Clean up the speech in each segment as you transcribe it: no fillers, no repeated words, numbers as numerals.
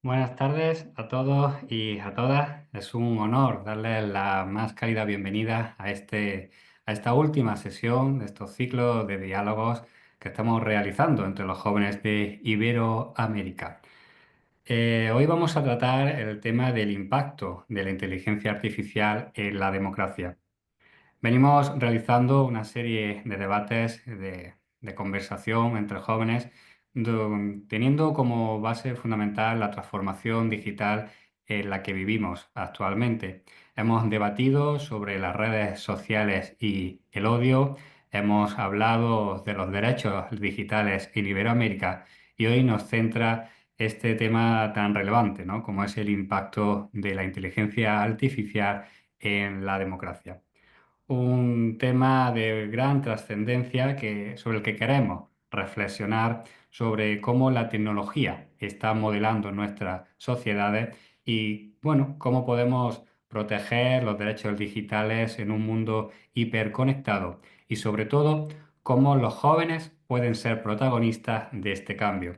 Buenas tardes a todos y a todas. Es un honor darles la más cálida bienvenida a esta última sesión de estos ciclos de diálogos que estamos realizando entre los jóvenes de Iberoamérica. Hoy vamos a tratar el tema del impacto de la inteligencia artificial en la democracia. Venimos realizando una serie de debates, de conversación entre jóvenes, teniendo como base fundamental la transformación digital en la que vivimos actualmente. Hemos debatido sobre las redes sociales y el odio, hemos hablado de los derechos digitales en Iberoamérica y hoy nos centra este tema tan relevante, ¿no? Como es el impacto de la inteligencia artificial en la democracia, un tema de gran trascendencia sobre el que queremos reflexionar sobre cómo la tecnología está modelando nuestras sociedades y, bueno, cómo podemos proteger los derechos digitales en un mundo hiperconectado y, sobre todo, cómo los jóvenes pueden ser protagonistas de este cambio.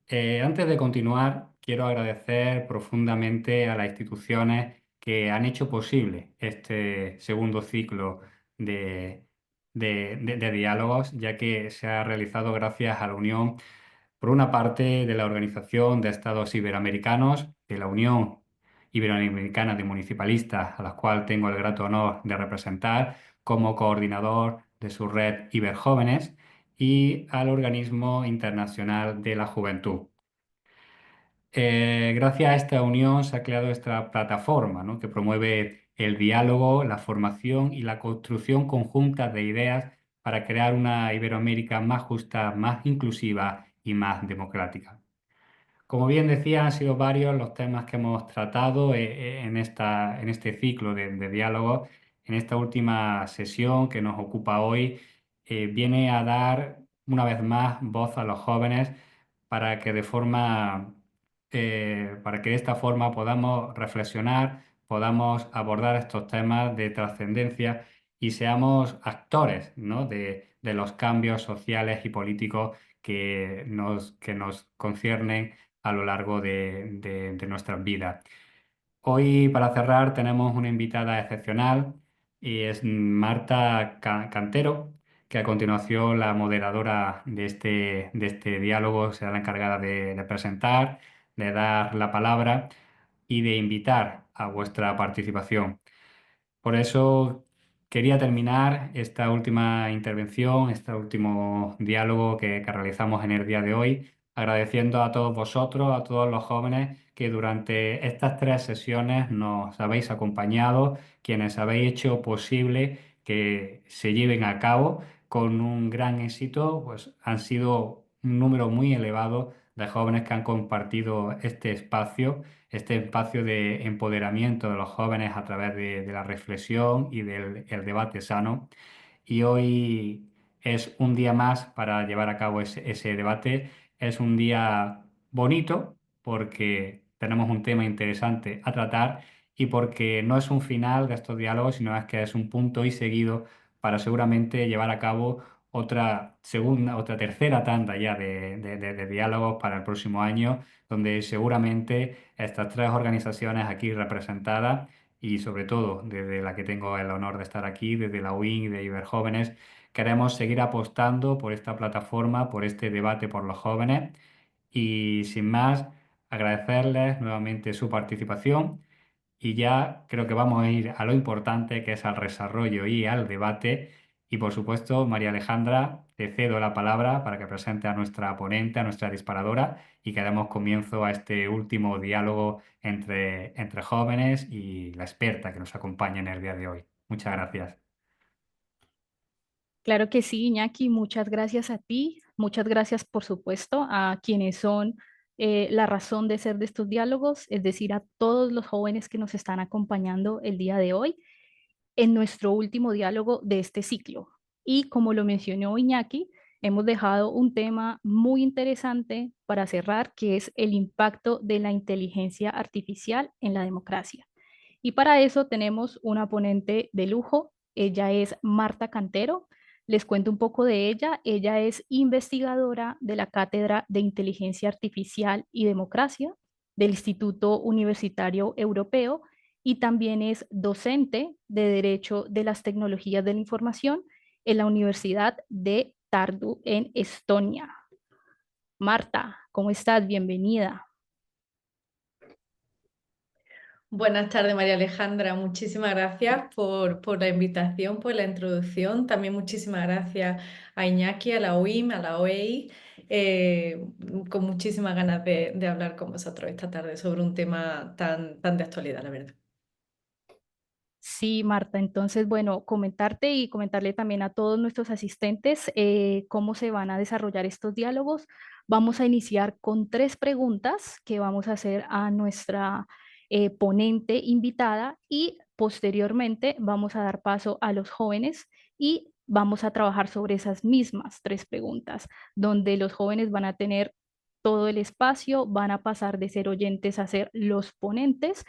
Antes de continuar, quiero agradecer profundamente a las instituciones que han hecho posible este segundo ciclo de, de diálogos, ya que se ha realizado gracias a la unión, por una parte, de la Organización de Estados Iberoamericanos, de la Unión Iberoamericana de Municipalistas, a la cual tengo el grato honor de representar como coordinador de su red Iberjóvenes, y al Organismo Internacional de la Juventud. Gracias a esta unión se ha creado esta plataforma, ¿no?, que promueve el diálogo, la formación y la construcción conjunta de ideas para crear una Iberoamérica más justa, más inclusiva y más democrática. Como bien decía, han sido varios los temas que hemos tratado en este ciclo de diálogo. En esta última sesión que nos ocupa hoy, viene a dar una vez más voz a los jóvenes para que para que de esta forma podamos reflexionar, podamos abordar estos temas de trascendencia y seamos actores, ¿no?, de los cambios sociales y políticos que nos conciernen a lo largo de nuestras vidas. Hoy, para cerrar, tenemos una invitada excepcional y es Marta Cantero, que a continuación la moderadora de este diálogo será la encargada de presentar, de dar la palabra y de invitar a vuestra participación. Por eso quería terminar esta última intervención, este último diálogo que realizamos en el día de hoy, agradeciendo a todos vosotros, a todos los jóvenes que durante estas 3 sesiones nos habéis acompañado, quienes habéis hecho posible que se lleven a cabo con un gran éxito, pues han sido un número muy elevado de jóvenes que han compartido este espacio de empoderamiento de los jóvenes a través de la reflexión y del el debate sano. Y hoy es un día más para llevar a cabo ese debate. Es un día bonito porque tenemos un tema interesante a tratar y porque no es un final de estos diálogos, sino es que es un punto y seguido para seguramente llevar a cabo otra segunda, otra tercera tanda ya de diálogos para el próximo año, donde seguramente estas 3 organizaciones aquí representadas y sobre todo desde la que tengo el honor de estar aquí, desde la UIN y de Iberjóvenes, queremos seguir apostando por esta plataforma, por este debate por los jóvenes y sin más, agradecerles nuevamente su participación y ya creo que vamos a ir a lo importante que es al desarrollo y al debate. Y por supuesto, María Alejandra, te cedo la palabra para que presente a nuestra ponente, a nuestra disparadora y que demos comienzo a este último diálogo entre jóvenes y la experta que nos acompaña en el día de hoy. Muchas gracias. Claro que sí, Iñaki, muchas gracias a ti, muchas gracias, por supuesto, a quienes son la razón de ser de estos diálogos, es decir, a todos los jóvenes que nos están acompañando el día de hoy en nuestro último diálogo de este ciclo. Y como lo mencionó Iñaki, hemos dejado un tema muy interesante para cerrar, que es el impacto de la inteligencia artificial en la democracia. Y para eso tenemos una ponente de lujo. Ella es Marta Cantero. Les cuento un poco de ella. Ella es investigadora de la Cátedra de Inteligencia Artificial y Democracia del Instituto Universitario Europeo y también es docente de Derecho de las Tecnologías de la Información en la Universidad de Tartu en Estonia. Marta, ¿cómo estás? Bienvenida. Buenas tardes, María Alejandra. Muchísimas gracias por la invitación, por la introducción. También muchísimas gracias a Iñaki, a la UIM, a la OEI. Con muchísimas ganas de hablar con vosotros esta tarde sobre un tema tan de actualidad, la verdad. Sí, Marta, entonces, bueno, comentarte y comentarle también a todos nuestros asistentes cómo se van a desarrollar estos diálogos. Vamos a iniciar con 3 preguntas que vamos a hacer a nuestra ponente invitada y posteriormente vamos a dar paso a los jóvenes y vamos a trabajar sobre esas mismas 3 preguntas, donde los jóvenes van a tener todo el espacio, van a pasar de ser oyentes a ser los ponentes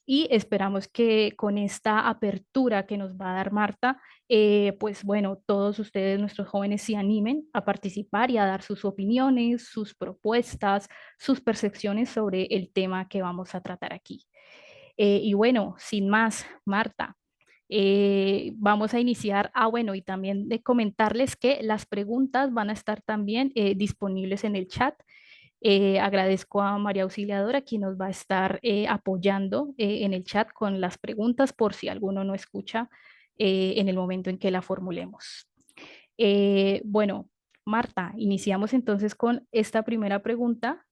y esperamos que con esta apertura que nos va a dar Marta, pues bueno, todos ustedes, nuestros jóvenes, se animen a participar y a dar sus opiniones, sus propuestas, sus percepciones sobre el tema que vamos a tratar aquí. Y bueno, sin más, Marta, vamos a iniciar. Bueno, y también de comentarles que las preguntas van a estar también disponibles en el chat. Agradezco a María Auxiliadora, quien nos va a estar apoyando en el chat con las preguntas por si alguno no escucha en el momento en que la formulemos. Bueno, Marta, iniciamos entonces con esta primera pregunta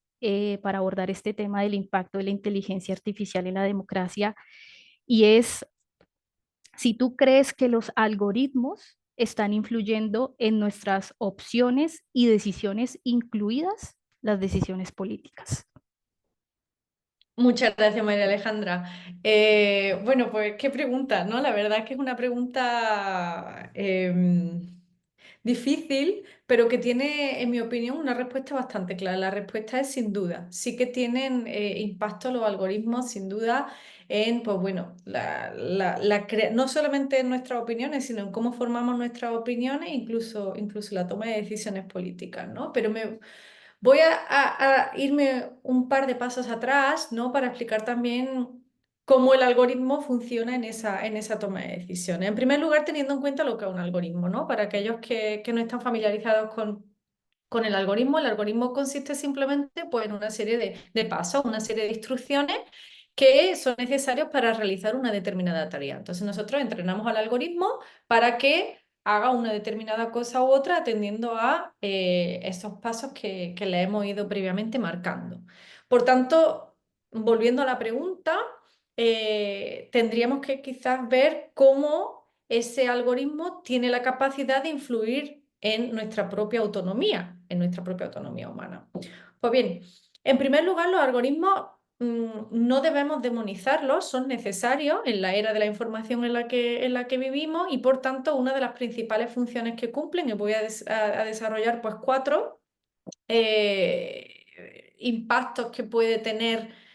para abordar este tema del impacto de la inteligencia artificial en la democracia y es si tú crees que los algoritmos están influyendo en nuestras opciones y decisiones, incluidas las decisiones políticas. Muchas gracias, María Alejandra. Bueno, pues qué pregunta, ¿no? La verdad es que es una pregunta difícil, pero que tiene, en mi opinión, una respuesta bastante clara. La respuesta es sin duda. Sí que tienen impacto los algoritmos, sin duda, en, pues bueno, no solamente en nuestras opiniones, sino en cómo formamos nuestras opiniones, incluso la toma de decisiones políticas, ¿no? Pero voy a irme un par de pasos atrás, ¿no? Para explicar también cómo el algoritmo funciona en esa toma de decisiones. En primer lugar, teniendo en cuenta lo que es un algoritmo, ¿no? Para aquellos que no están familiarizados con el algoritmo consiste simplemente pues, en una serie de pasos, una serie de instrucciones que son necesarios para realizar una determinada tarea. Entonces nosotros entrenamos al algoritmo para que haga una determinada cosa u otra atendiendo a esos pasos que le hemos ido previamente marcando. Por tanto, volviendo a la pregunta, tendríamos que quizás ver cómo ese algoritmo tiene la capacidad de influir en nuestra propia autonomía humana. Pues bien, en primer lugar, los algoritmos no debemos demonizarlos, son necesarios en la era de la información en la que vivimos y por tanto una de las principales funciones que cumplen, y voy a desarrollar pues cuatro impactos que puede tener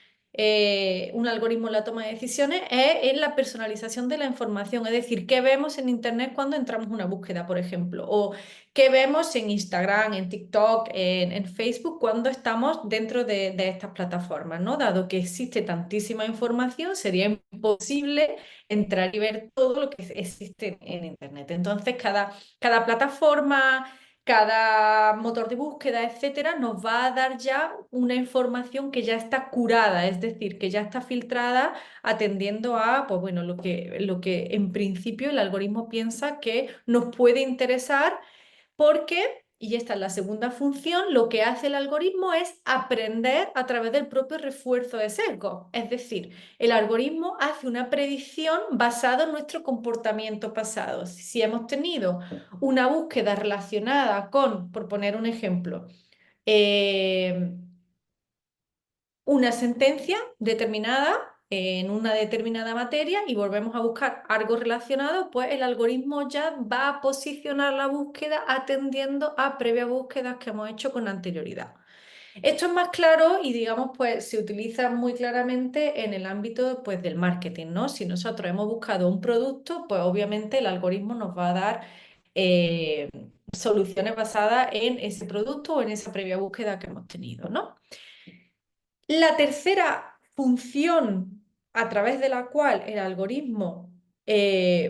un algoritmo en la toma de decisiones es en la personalización de la información, es decir, qué vemos en Internet cuando entramos en una búsqueda, por ejemplo, o qué vemos en Instagram, en TikTok, en Facebook cuando estamos dentro de estas plataformas, ¿no? Dado que existe tantísima información, sería imposible entrar y ver todo lo que existe en Internet. Entonces, cada plataforma, cada motor de búsqueda, etcétera, nos va a dar ya una información que ya está curada, es decir, que ya está filtrada atendiendo a, pues bueno, lo que en principio el algoritmo piensa que nos puede interesar porque, y esta es la segunda función, lo que hace el algoritmo es aprender a través del propio refuerzo de sesgo. Es decir, el algoritmo hace una predicción basada en nuestro comportamiento pasado. Si hemos tenido una búsqueda relacionada con, por poner un ejemplo, eh, una sentencia determinada en una determinada materia y volvemos a buscar algo relacionado, pues el algoritmo ya va a posicionar la búsqueda atendiendo a previas búsquedas que hemos hecho con anterioridad. Esto es más claro y digamos pues se utiliza muy claramente en el ámbito pues del marketing, ¿no? Si nosotros hemos buscado un producto, pues obviamente el algoritmo nos va a dar eh, soluciones basadas en ese producto o en esa previa búsqueda que hemos tenido, ¿no? La tercera función a través de la cual el algoritmo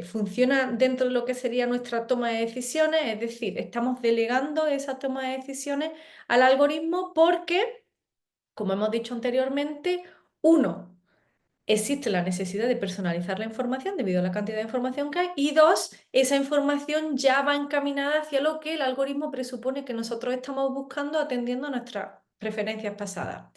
funciona dentro de lo que sería nuestra toma de decisiones, es decir, estamos delegando esa toma de decisiones al algoritmo porque, como hemos dicho anteriormente, uno, existe la necesidad de personalizar la información debido a la cantidad de información que hay y dos, esa información ya va encaminada hacia lo que el algoritmo presupone que nosotros estamos buscando atendiendo a nuestras preferencias pasadas.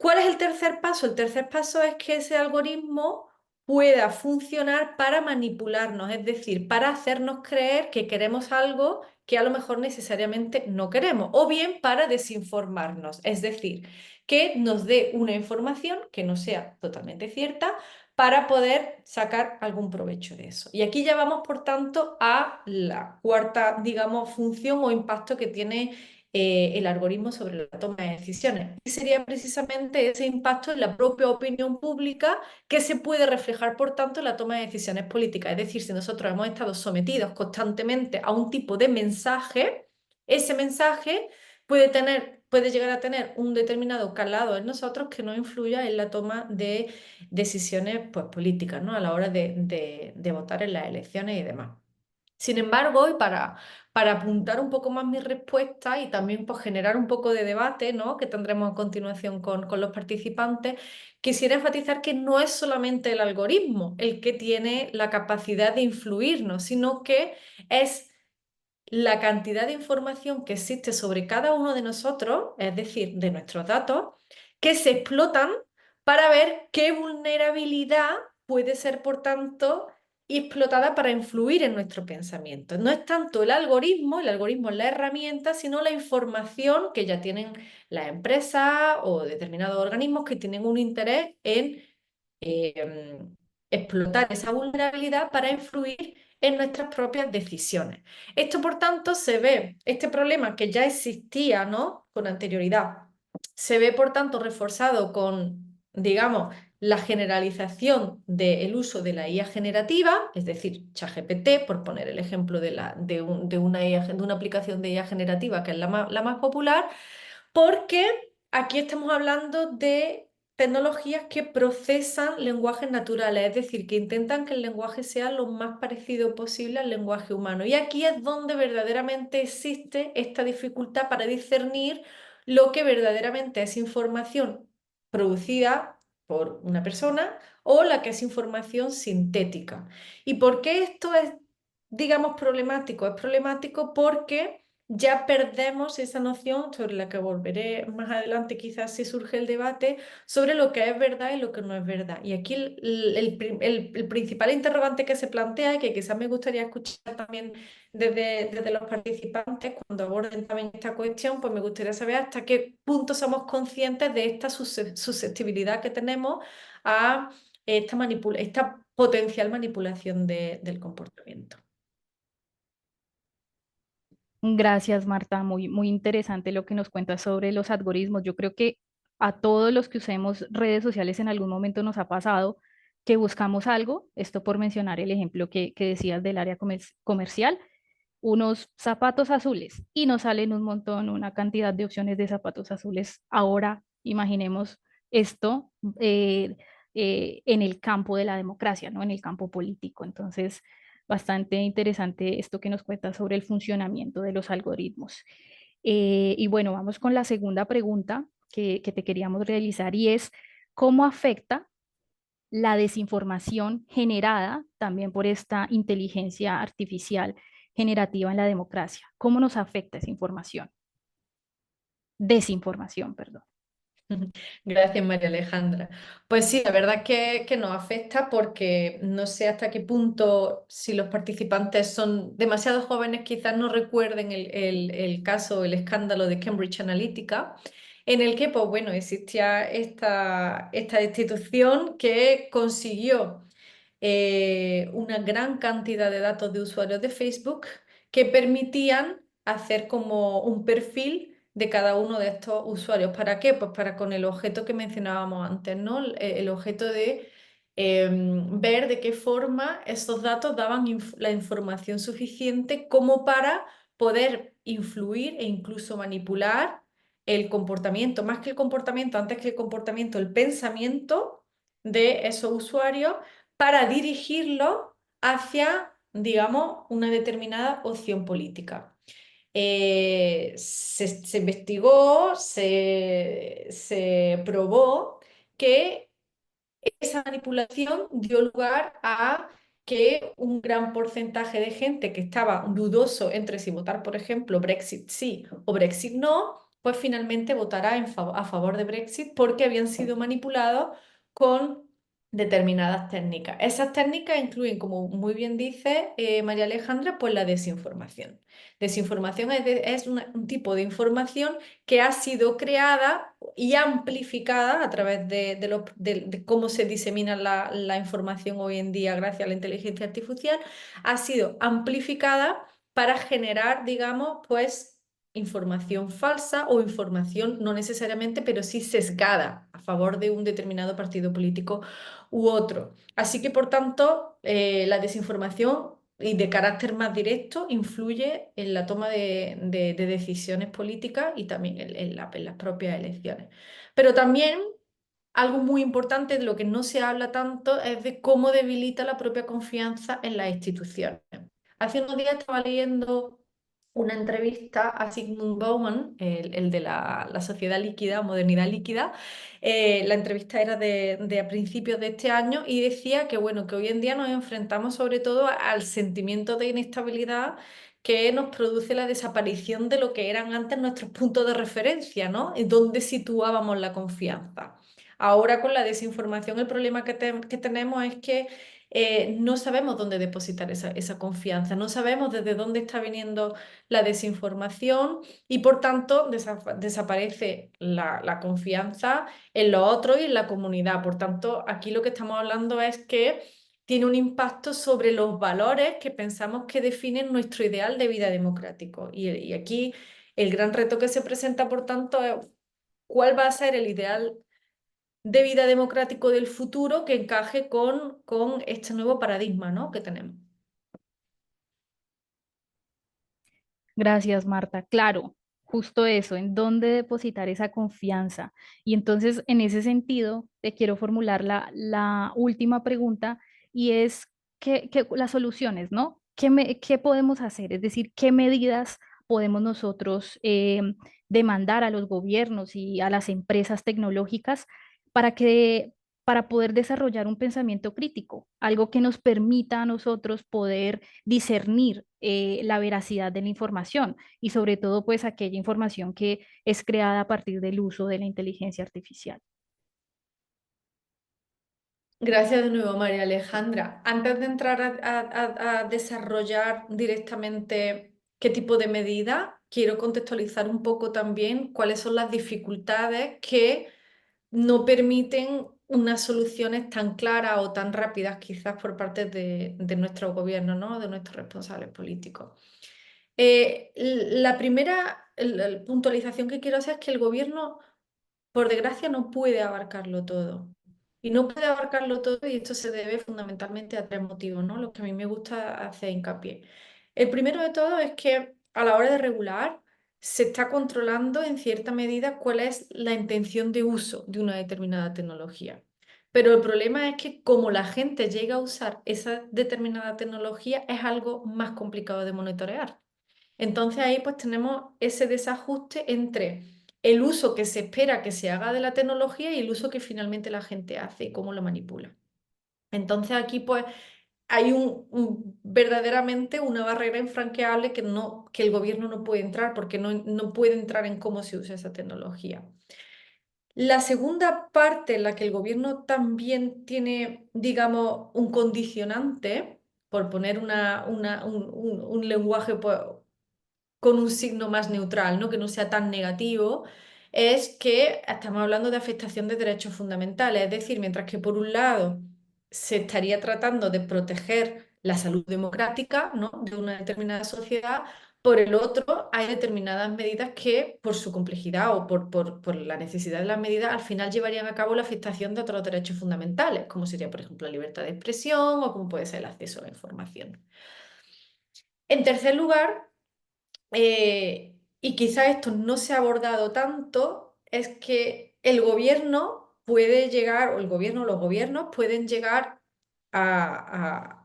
¿Cuál es el tercer paso? El tercer paso es que ese algoritmo pueda funcionar para manipularnos, es decir, para hacernos creer que queremos algo que a lo mejor necesariamente no queremos, o bien para desinformarnos, es decir, que nos dé una información que no sea totalmente cierta para poder sacar algún provecho de eso. Y aquí ya vamos, por tanto, a la cuarta, digamos, función o impacto que tiene el algoritmo sobre la toma de decisiones. Y sería precisamente ese impacto en la propia opinión pública que se puede reflejar, por tanto, en la toma de decisiones políticas. Es decir, si nosotros hemos estado sometidos constantemente a un tipo de mensaje, ese mensaje puede llegar a tener un determinado calado en nosotros que no influya en la toma de decisiones pues, políticas, ¿no? A la hora de votar en las elecciones y demás. Sin embargo, y para apuntar un poco más mi respuesta y también pues, generar un poco de debate, ¿no? Que tendremos a continuación con los participantes, quisiera enfatizar que no es solamente el algoritmo el que tiene la capacidad de influirnos, sino que es la cantidad de información que existe sobre cada uno de nosotros, es decir, de nuestros datos, que se explotan para ver qué vulnerabilidad puede ser, por tanto, explotada para influir en nuestro pensamiento. No es tanto el algoritmo es la herramienta, sino la información que ya tienen las empresas o determinados organismos que tienen un interés en eh, explotar esa vulnerabilidad para influir en nuestras propias decisiones. Esto, por tanto, este problema que ya existía, ¿no? Con anterioridad, se ve, por tanto, reforzado con, digamos, la generalización del uso de la IA generativa, es decir, ChatGPT, por poner el ejemplo de una de una aplicación de IA generativa que es la más popular, porque aquí estamos hablando de tecnologías que procesan lenguajes naturales, es decir, que intentan que el lenguaje sea lo más parecido posible al lenguaje humano. Y aquí es donde verdaderamente existe esta dificultad para discernir lo que verdaderamente es información producida por una persona o la que es información sintética. ¿Y por qué esto es, digamos, problemático? Es problemático porque ya perdemos esa noción sobre la que volveré más adelante, quizás si surge el debate, sobre lo que es verdad y lo que no es verdad. Y aquí el principal interrogante que se plantea y que quizás me gustaría escuchar también desde los participantes cuando aborden también esta cuestión, pues me gustaría saber hasta qué punto somos conscientes de esta susceptibilidad que tenemos a esta potencial manipulación del comportamiento. Gracias, Marta. Muy interesante lo que nos cuentas sobre los algoritmos. Yo creo que a todos los que usemos redes sociales en algún momento nos ha pasado que buscamos algo, esto por mencionar el ejemplo que decías del área comercial, unos zapatos azules y nos salen un montón, una cantidad de opciones de zapatos azules. Ahora imaginemos esto en el campo de la democracia, ¿no? En el campo político. Entonces, bastante interesante esto que nos cuenta sobre el funcionamiento de los algoritmos. Y bueno, vamos con la segunda pregunta que te queríamos realizar y es, ¿cómo afecta la desinformación generada también por esta inteligencia artificial generativa en la democracia? ¿Cómo nos afecta esa información? Desinformación, perdón. Gracias, María Alejandra. Pues sí, la verdad es que nos afecta porque no sé hasta qué punto, si los participantes son demasiado jóvenes, quizás no recuerden el caso, el escándalo de Cambridge Analytica, en el que, pues bueno, existía esta institución que consiguió una gran cantidad de datos de usuarios de Facebook que permitían hacer como un perfil de cada uno de estos usuarios. ¿Para qué? Pues para con el objeto que mencionábamos antes, ¿no? El objeto de ver de qué forma estos datos daban la información suficiente como para poder influir e incluso manipular el comportamiento, más que el comportamiento, antes que el comportamiento, el pensamiento de esos usuarios para dirigirlo hacia, digamos, una determinada opción política. Se investigó, se probó que esa manipulación dio lugar a que un gran porcentaje de gente que estaba dudoso entre si votar, por ejemplo, Brexit sí o Brexit no, pues finalmente votará a favor de Brexit porque habían sido manipulados con determinadas técnicas. Esas técnicas incluyen, como muy bien dice María Alejandra, pues la desinformación. Desinformación es un tipo de información que ha sido creada y amplificada a través de cómo se disemina la información hoy en día gracias a la inteligencia artificial, ha sido amplificada para generar, digamos, pues información falsa o información no necesariamente, pero sí sesgada a favor de un determinado partido político u otro. Así que, por tanto, la desinformación y de carácter más directo influye en la toma de decisiones políticas y también en las propias elecciones. Pero también algo muy importante de lo que no se habla tanto es de cómo debilita la propia confianza en las instituciones. Hace unos días estaba leyendo una entrevista a Sigmund Bauman, el de la sociedad líquida, modernidad líquida. La entrevista era de a principios de este año y decía que, bueno, que hoy en día nos enfrentamos sobre todo al sentimiento de inestabilidad que nos produce la desaparición de lo que eran antes nuestros puntos de referencia, ¿no? Y dónde situábamos la confianza. Ahora con la desinformación el problema que tenemos es que no sabemos dónde depositar esa confianza, no sabemos desde dónde está viniendo la desinformación y por tanto desaparece la confianza en los otros y en la comunidad. Por tanto, aquí lo que estamos hablando es que tiene un impacto sobre los valores que pensamos que definen nuestro ideal de vida democrático. Y aquí el gran reto que se presenta, por tanto, es cuál va a ser el ideal de vida democrático del futuro que encaje con este nuevo paradigma, ¿no?, que tenemos. Gracias, Marta. Claro, justo eso, en dónde depositar esa confianza. Y entonces, en ese sentido, te quiero formular la última pregunta y es, las soluciones, ¿no? ¿Qué podemos hacer? Es decir, ¿qué medidas podemos nosotros demandar a los gobiernos y a las empresas tecnológicas para que para poder desarrollar un pensamiento crítico, algo que nos permita a nosotros poder discernir la veracidad de la información y sobre todo pues aquella información que es creada a partir del uso de la inteligencia artificial? Gracias de nuevo, María Alejandra. Antes de entrar a desarrollar directamente qué tipo de medida, quiero contextualizar un poco también cuáles son las dificultades que no permiten unas soluciones tan claras o tan rápidas quizás por parte de nuestro gobierno, ¿no? De nuestros responsables políticos. La primera puntualización que quiero hacer es que el gobierno, por desgracia, no puede abarcarlo todo. Y no puede abarcarlo todo y esto se debe fundamentalmente a tres motivos, ¿no? Los que a mí me gusta hacer hincapié. El primero de todo es que a la hora de regular se está controlando en cierta medida cuál es la intención de uso de una determinada tecnología. Pero el problema es que como la gente llega a usar esa determinada tecnología es algo más complicado de monitorear. Entonces ahí pues tenemos ese desajuste entre el uso que se espera que se haga de la tecnología y el uso que finalmente la gente hace y cómo lo manipula. Entonces aquí pues hay verdaderamente una barrera infranqueable que, no, que el gobierno no puede entrar porque no puede entrar en cómo se usa esa tecnología. La segunda parte en la que el gobierno también tiene, digamos, un condicionante, por poner un lenguaje pues, con un signo más neutral, ¿no? Que no sea tan negativo, es que estamos hablando de afectación de derechos fundamentales. Es decir, mientras que por un lado se estaría tratando de proteger la salud democrática, ¿no? De una determinada sociedad, por el otro hay determinadas medidas que, por su complejidad o por la necesidad de las medidas, al final llevarían a cabo la afectación de otros derechos fundamentales, como sería, por ejemplo, la libertad de expresión o como puede ser el acceso a la información. En tercer lugar, y quizá esto no se ha abordado tanto, es que el gobierno puede llegar, o el gobierno o los gobiernos pueden llegar a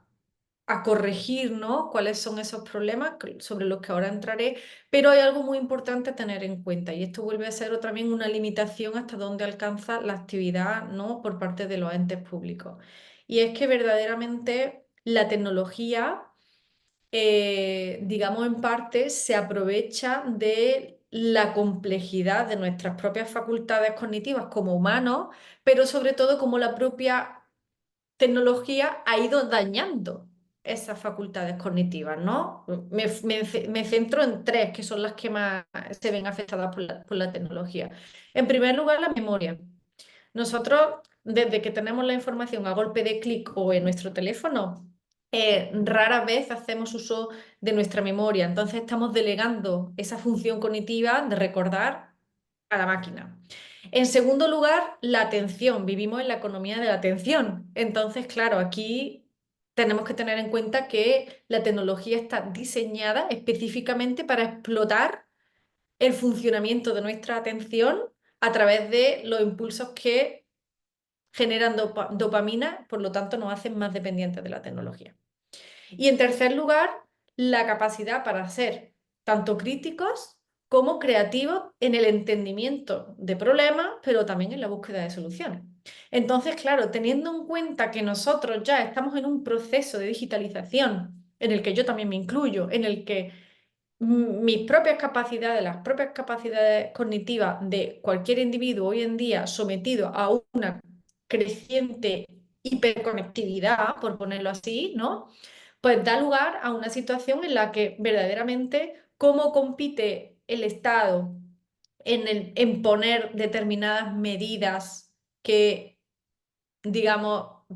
corregir, ¿no? Cuáles son esos problemas sobre los que ahora entraré, pero hay algo muy importante a tener en cuenta y esto vuelve a ser también una limitación hasta dónde alcanza la actividad, ¿no? Por parte de los entes públicos. Y es que verdaderamente la tecnología digamos, en parte se aprovecha de la complejidad de nuestras propias facultades cognitivas como humanos, pero sobre todo como la propia tecnología ha ido dañando esas facultades cognitivas, ¿no? Me centro en tres, que son las que más se ven afectadas por la tecnología. En primer lugar, la memoria. Nosotros, desde que tenemos la información a golpe de clic o en nuestro teléfono, rara vez hacemos uso de nuestra memoria. Entonces estamos delegando esa función cognitiva de recordar a la máquina. En segundo lugar, la atención. Vivimos en la economía de la atención. Entonces, claro, aquí tenemos que tener en cuenta que la tecnología está diseñada específicamente para explotar el funcionamiento de nuestra atención a través de los impulsos que generan dopamina, por lo tanto nos hacen más dependientes de la tecnología. Y en tercer lugar, la capacidad para ser tanto críticos como creativos en el entendimiento de problemas, pero también en la búsqueda de soluciones. Entonces, claro, teniendo en cuenta que nosotros ya estamos en un proceso de digitalización, en el que yo también me incluyo, en el que mis propias capacidades, las propias capacidades cognitivas de cualquier individuo hoy en día sometido a una creciente hiperconectividad, por ponerlo así, ¿no? Pues da lugar a una situación en la que verdaderamente cómo compite el Estado en poner determinadas medidas que, digamos,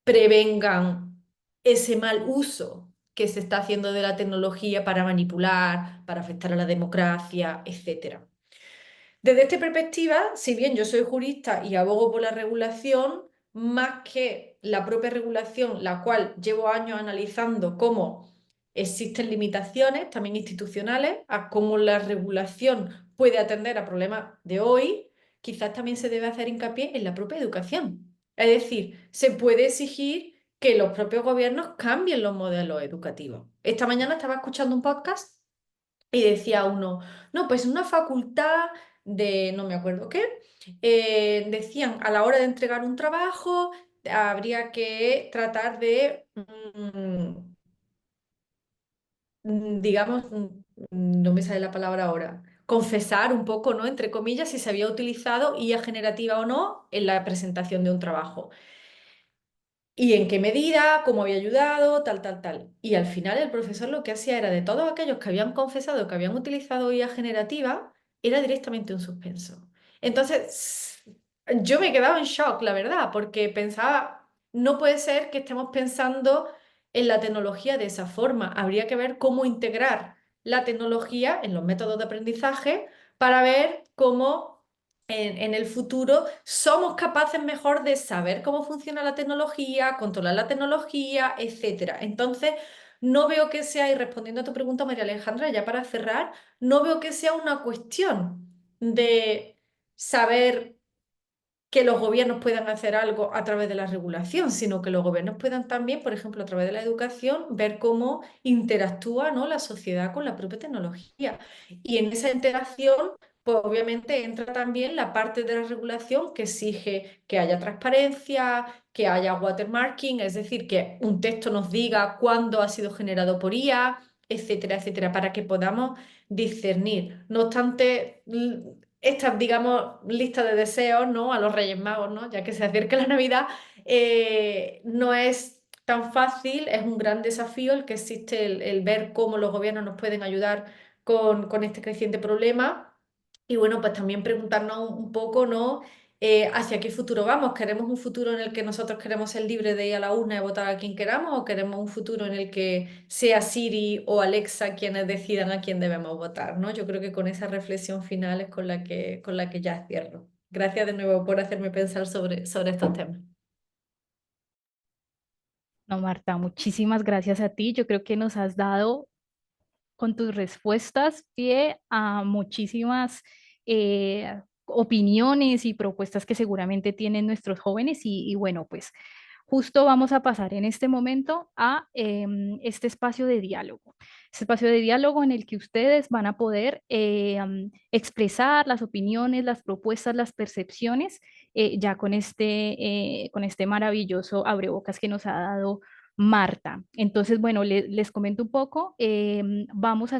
prevengan ese mal uso que se está haciendo de la tecnología para manipular, para afectar a la democracia, etcétera. Desde esta perspectiva, si bien yo soy jurista y abogo por la regulación, más que la propia regulación, la cual llevo años analizando cómo existen limitaciones también institucionales a cómo la regulación puede atender a problemas de hoy, quizás también se debe hacer hincapié en la propia educación. Es decir, se puede exigir que los propios gobiernos cambien los modelos educativos. Esta mañana estaba escuchando un podcast y decía uno, no, pues en una facultad de no me acuerdo qué, decían a la hora de entregar un trabajo habría que tratar de, digamos, no me sale la palabra ahora, confesar un poco, ¿no? Entre comillas, si se había utilizado IA generativa o no en la presentación de un trabajo. Y en qué medida, cómo había ayudado, tal, tal, tal. Y al final el profesor lo que hacía era de todos aquellos que habían confesado que habían utilizado IA generativa, era directamente un suspenso. Entonces, yo me quedaba en shock, la verdad, porque pensaba, no puede ser que estemos pensando en la tecnología de esa forma. Habría que ver cómo integrar la tecnología en los métodos de aprendizaje para ver cómo en el futuro somos capaces mejor de saber cómo funciona la tecnología, controlar la tecnología, etcétera. Entonces, no veo que sea, y respondiendo a tu pregunta, María Alejandra, ya para cerrar, no veo que sea una cuestión de saber que los gobiernos puedan hacer algo a través de la regulación, sino que los gobiernos puedan también, por ejemplo, a través de la educación, ver cómo interactúa, ¿no?, la sociedad con la propia tecnología. Y en esa interacción, pues obviamente entra también la parte de la regulación que exige que haya transparencia, que haya watermarking, es decir, que un texto nos diga cuándo ha sido generado por IA, etcétera, etcétera, para que podamos discernir. No obstante, esta, digamos, lista de deseos, ¿no?, a los Reyes Magos, ¿no?, ya que se acerca la Navidad, no es tan fácil, es un gran desafío el que existe el ver cómo los gobiernos nos pueden ayudar con este creciente problema. Y bueno, pues también preguntarnos un poco, ¿no?, hacia qué futuro vamos. ¿Queremos un futuro en el que nosotros queremos ser libres de ir a la urna y votar a quien queramos? ¿O queremos un futuro en el que sea Siri o Alexa quienes decidan a quién debemos votar, ¿no? Yo creo que con esa reflexión final es con la que ya cierro. Gracias de nuevo por hacerme pensar sobre estos temas. No, Marta, muchísimas gracias a ti. Yo creo que nos has dado con tus respuestas pie a muchísimas opiniones y propuestas que seguramente tienen nuestros jóvenes y bueno, pues justo vamos a pasar en este momento a este espacio de diálogo. Este espacio de diálogo en el que ustedes van a poder expresar las opiniones, las propuestas, las percepciones, ya con este maravilloso abrebocas que nos ha dado Marta. Entonces, bueno, les comento un poco. Vamos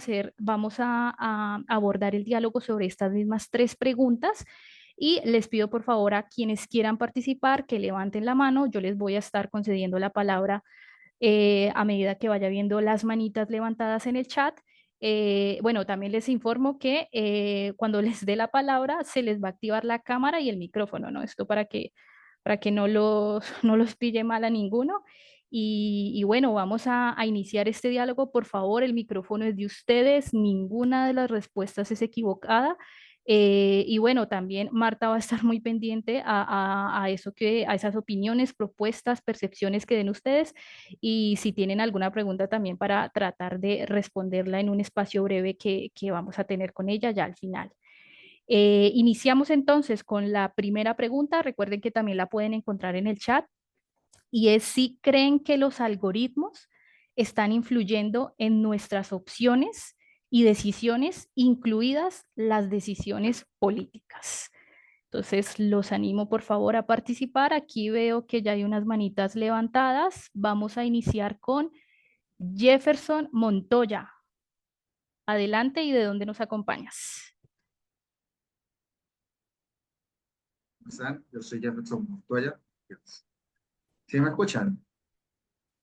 a abordar el diálogo sobre estas mismas tres preguntas y les pido por favor a quienes quieran participar que levanten la mano. Yo les voy a estar concediendo la palabra a medida que vaya viendo las manitas levantadas en el chat. Bueno, también les informo que cuando les dé la palabra se les va a activar la cámara y el micrófono, ¿no? Esto para que no no los pille mal a ninguno. Y bueno, vamos a iniciar este diálogo. Por favor, el micrófono es de ustedes, ninguna de las respuestas es equivocada. Y bueno, también Marta va a estar muy pendiente a eso a esas opiniones, propuestas, percepciones que den ustedes. Y si tienen alguna pregunta también para tratar de responderla en un espacio breve que vamos a tener con ella ya al final. Iniciamos entonces con la primera pregunta. Recuerden que también la pueden encontrar en el chat y es si creen que los algoritmos están influyendo en nuestras opciones y decisiones, incluidas las decisiones políticas. Entonces, los animo por favor a participar. Aquí veo que ya hay unas manitas levantadas. Vamos a iniciar con Jefferson Montoya. Adelante, ¿y de dónde nos acompañas? ¿Están? Yo soy Jefferson Montoya. ¿Sí me escuchan?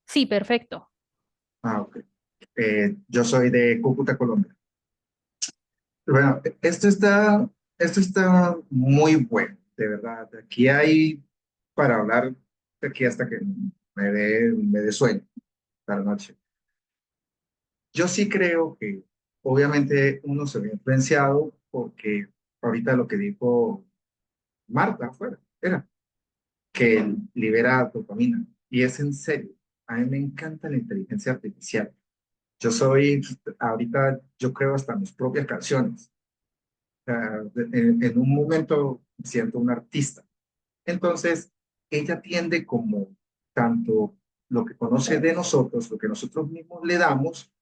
Sí, perfecto. Ok. Yo soy de Cúcuta, Colombia. Bueno, esto está muy bueno, de verdad. Aquí hay para hablar de aquí hasta que me dé sueño para la noche. Yo sí creo que obviamente uno se ve influenciado porque ahorita lo que dijo Marta afuera era que libera dopamina. Y es en serio. A mí me encanta la inteligencia artificial. Yo soy, ahorita yo creo hasta mis propias canciones. O sea, en un momento me siento un artista. Entonces, ella tiende como tanto lo que conoce de nosotros, lo que nosotros mismos le damos,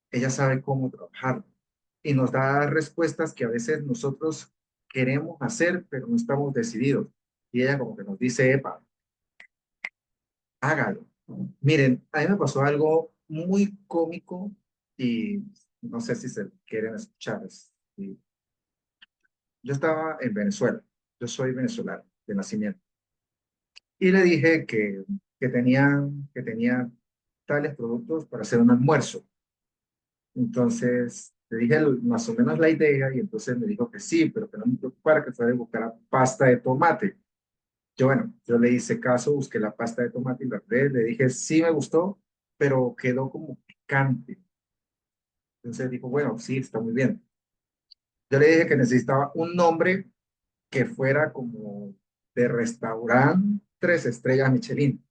ella sabe cómo trabajar y nos da respuestas que a veces nosotros queremos hacer, pero no estamos decididos. Y ella como que nos dice, epa, hágalo. Miren, a mí me pasó algo muy cómico y no sé si se quieren escuchar. Yo estaba en Venezuela, yo soy venezolano de nacimiento, y le dije que tenía tales productos para hacer un almuerzo. Entonces, le dije más o menos la idea y entonces me dijo que sí, pero que no me preocupara, que fuera a buscar pasta de tomate. Yo le hice caso, busqué la pasta de tomate y la probé, le dije sí me gustó, pero quedó como picante. Entonces dijo, bueno, sí, está muy bien. Yo le dije que necesitaba un nombre que fuera como de restaurante 3 estrellas Michelin.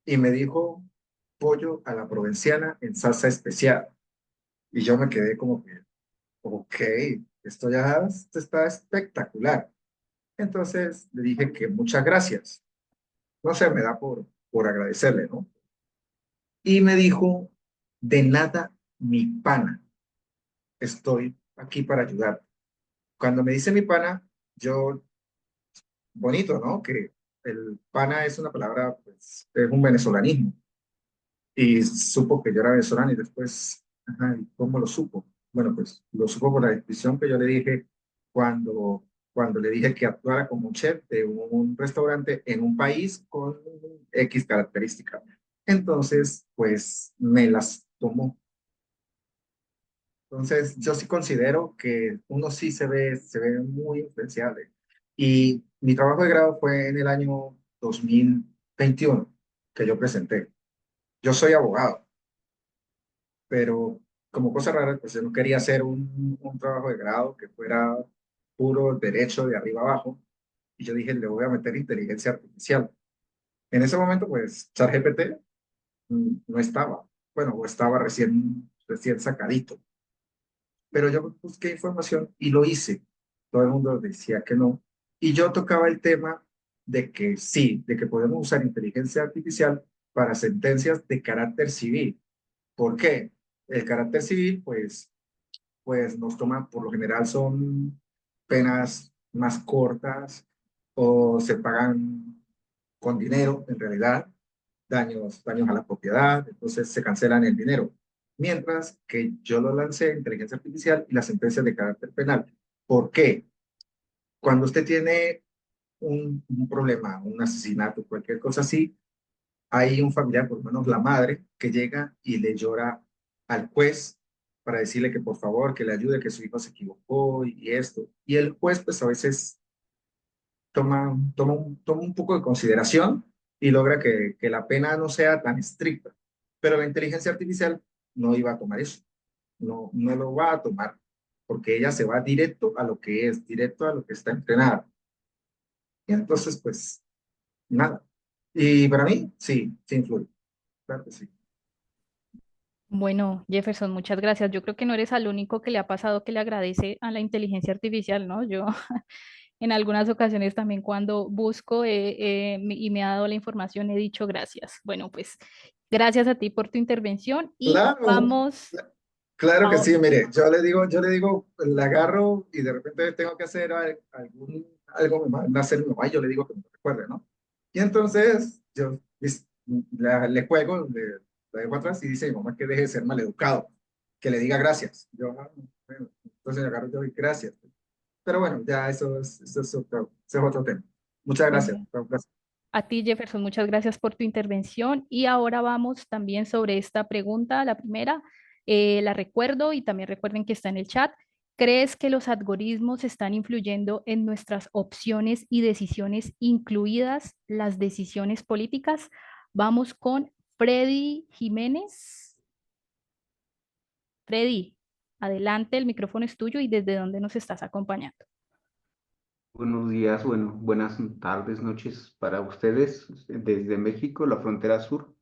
Y me dijo pollo a la provinciana en salsa especial. Y yo me quedé como que, ok, esto está espectacular. Entonces le dije que muchas gracias. No sé, me da por agradecerle, ¿no? Y me dijo, de nada, mi pana, estoy aquí para ayudar. Cuando me dice mi pana, yo, bonito, ¿no? Que el pana es una palabra, pues, es un venezolanismo. Y supo que yo era venezolano y después, ajá, ¿y cómo lo supo? Bueno, pues lo supo por la descripción que yo le dije cuando le dije que actuara como chef de un restaurante en un país con X características. Entonces, pues me las tomó. Entonces, yo sí considero que uno sí se ve muy influenciable. Y mi trabajo de grado fue en el año 2021 que yo presenté. Yo soy abogado, pero como cosa rara, pues yo no quería hacer un trabajo de grado que fuera puro derecho de arriba abajo. Y yo dije, le voy a meter inteligencia artificial. En ese momento, pues, ChatGPT no estaba. Bueno, o estaba recién sacadito. Pero yo busqué información y lo hice. Todo el mundo decía que no. Y yo tocaba el tema de que sí, de que podemos usar inteligencia artificial para sentencias de carácter civil. ¿Por qué? El carácter civil, pues nos toman, por lo general son penas más cortas o se pagan con dinero, en realidad, daños a la propiedad, entonces se cancelan el dinero. Mientras que yo lo lancé en inteligencia artificial y las sentencias de carácter penal. ¿Por qué? Cuando usted tiene un problema, un asesinato, cualquier cosa así, hay un familiar, por lo menos la madre, que llega y le llora al juez para decirle que por favor, que le ayude, que su hijo se equivocó y esto. Y el juez, pues a veces toma un poco de consideración y logra que la pena no sea tan estricta. Pero la inteligencia artificial no iba a tomar eso, no lo va a tomar, porque ella se va directo a lo que es, directo a lo que está entrenada. Y entonces, pues, nada. Y para mí, sí, sí influye, claro que sí. Bueno, Jefferson, muchas gracias. Yo creo que no eres al único que le ha pasado que le agradece a la inteligencia artificial, ¿no? Yo en algunas ocasiones también cuando busco y me ha dado la información he dicho gracias. Bueno, pues gracias a ti por tu intervención y Claro, vamos claro que a... sí, mire, yo le digo, la agarro y de repente tengo que hacer algo, me manda a hacer mi mamá y yo le digo que me recuerde, ¿no? Y entonces yo le juego, la dejo atrás y dice mi mamá que deje de ser maleducado, que le diga gracias. Yo, bueno, entonces le agarro yo y gracias. Pero bueno, ya eso es otro tema. Muchas gracias. Bueno, a ti, Jefferson, muchas gracias por tu intervención. Y ahora vamos también sobre esta pregunta, la primera, la recuerdo y también recuerden que está en el chat. ¿Crees que los algoritmos están influyendo en nuestras opciones y decisiones, incluidas las decisiones políticas? Vamos con Freddy Jiménez. Freddy, adelante, el micrófono es tuyo y desde dónde nos estás acompañando. Buenos días, bueno, buenas tardes, noches para ustedes desde México, la frontera sur.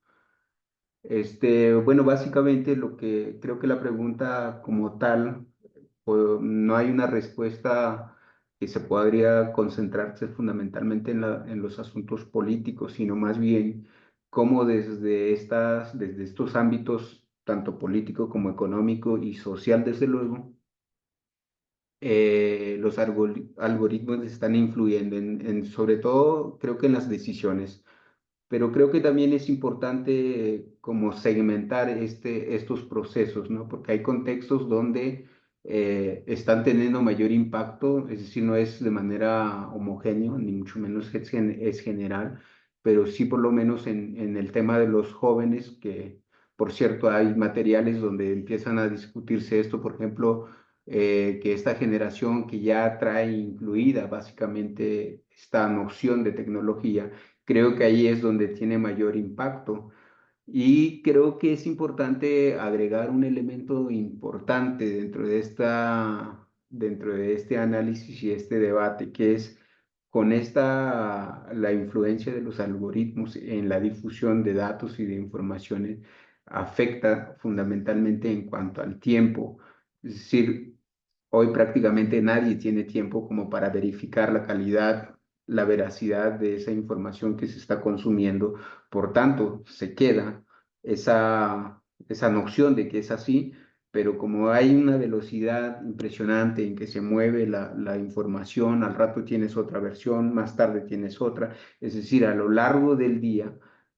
Bueno, básicamente lo que creo que la pregunta como tal, pues, no hay una respuesta que se podría concentrarse fundamentalmente en los asuntos políticos, sino más bien cómo desde estos ámbitos, tanto político como económico y social, desde luego, los algoritmos están influyendo sobre todo, creo que en las decisiones, pero creo que también es importante como segmentar estos procesos, ¿no? Porque hay contextos donde están teniendo mayor impacto, es decir, no es de manera homogénea, ni mucho menos es general, pero sí por lo menos en el tema de los jóvenes, que por cierto hay materiales donde empiezan a discutirse esto, por ejemplo, que esta generación que ya trae incluida básicamente esta noción de tecnología, creo que ahí es donde tiene mayor impacto. Y creo que es importante agregar un elemento importante dentro de este análisis y este debate, que es con la influencia de los algoritmos en la difusión de datos y de informaciones afecta fundamentalmente en cuanto al tiempo. Es decir, hoy prácticamente nadie tiene tiempo como para verificar la calidad, la veracidad de esa información que se está consumiendo. Por tanto, se queda esa noción de que es así, pero como hay una velocidad impresionante en que se mueve la información, al rato tienes otra versión, más tarde tienes otra, es decir, a lo largo del día,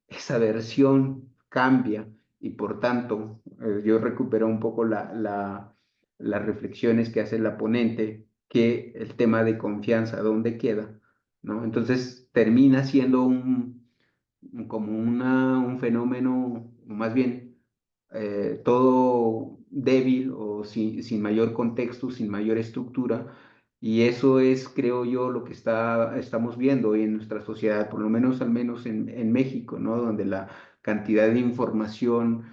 esa versión cambia y por tanto, yo recupero un poco las reflexiones que hace la ponente, que el tema de confianza, ¿dónde queda? ¿No? Entonces termina siendo como un fenómeno, o más bien todo débil o sin mayor contexto, sin mayor estructura. Y eso es, creo yo, lo que estamos viendo hoy en nuestra sociedad, por lo menos al menos en México, ¿no? Donde la cantidad de información,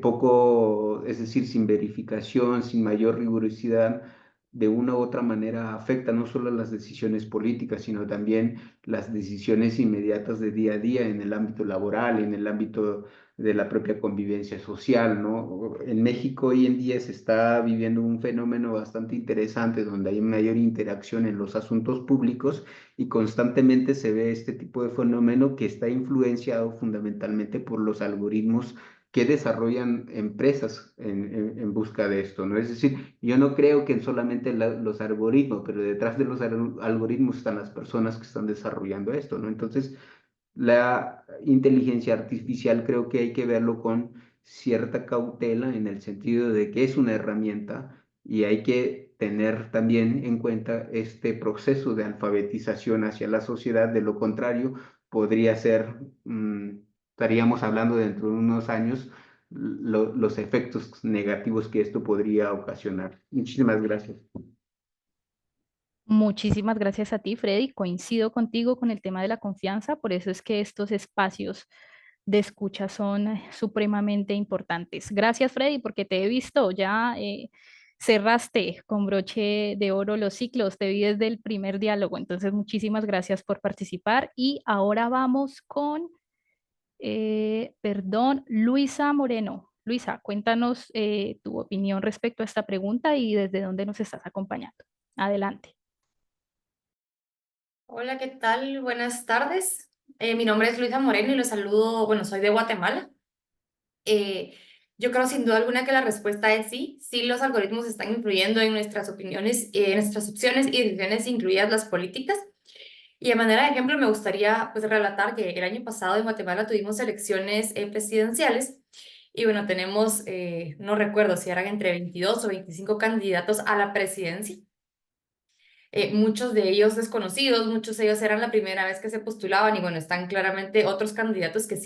poco, es decir, sin verificación, sin mayor rigurosidad, de una u otra manera afecta no solo las decisiones políticas, sino también las decisiones inmediatas de día a día en el ámbito laboral, en el ámbito de la propia convivencia social, ¿no? En México hoy en día se está viviendo un fenómeno bastante interesante donde hay mayor interacción en los asuntos públicos y constantemente se ve este tipo de fenómeno que está influenciado fundamentalmente por los algoritmos que desarrollan empresas en busca de esto, ¿no? Es decir, yo no creo que solamente los algoritmos, pero detrás de los algoritmos están las personas que están desarrollando esto, ¿no? Entonces, la inteligencia artificial creo que hay que verlo con cierta cautela en el sentido de que es una herramienta y hay que tener también en cuenta este proceso de alfabetización hacia la sociedad. De lo contrario, podría ser, estaríamos hablando dentro de unos años los efectos negativos que esto podría ocasionar. Muchísimas gracias. Muchísimas gracias a ti, Freddy. Coincido contigo con el tema de la confianza, por eso es que estos espacios de escucha son supremamente importantes. Gracias, Freddy, porque te he visto, ya cerraste con broche de oro los ciclos, te vi desde el primer diálogo, entonces muchísimas gracias por participar y ahora vamos con, Luisa Moreno. Luisa, cuéntanos tu opinión respecto a esta pregunta y desde dónde nos estás acompañando. Adelante. Hola, ¿qué tal? Buenas tardes. Mi nombre es Luisa Moreno y los saludo, bueno, soy de Guatemala. Yo creo sin duda alguna que la respuesta es sí, sí los algoritmos están influyendo en nuestras opiniones, en nuestras opciones y decisiones, incluidas las políticas. Y de manera de ejemplo me gustaría pues relatar que el año pasado en Guatemala tuvimos elecciones presidenciales y bueno, tenemos, no recuerdo si eran entre 22 o 25 candidatos a la presidencia, muchos de ellos desconocidos, muchos de ellos eran la primera vez que se postulaban y bueno, están claramente otros candidatos que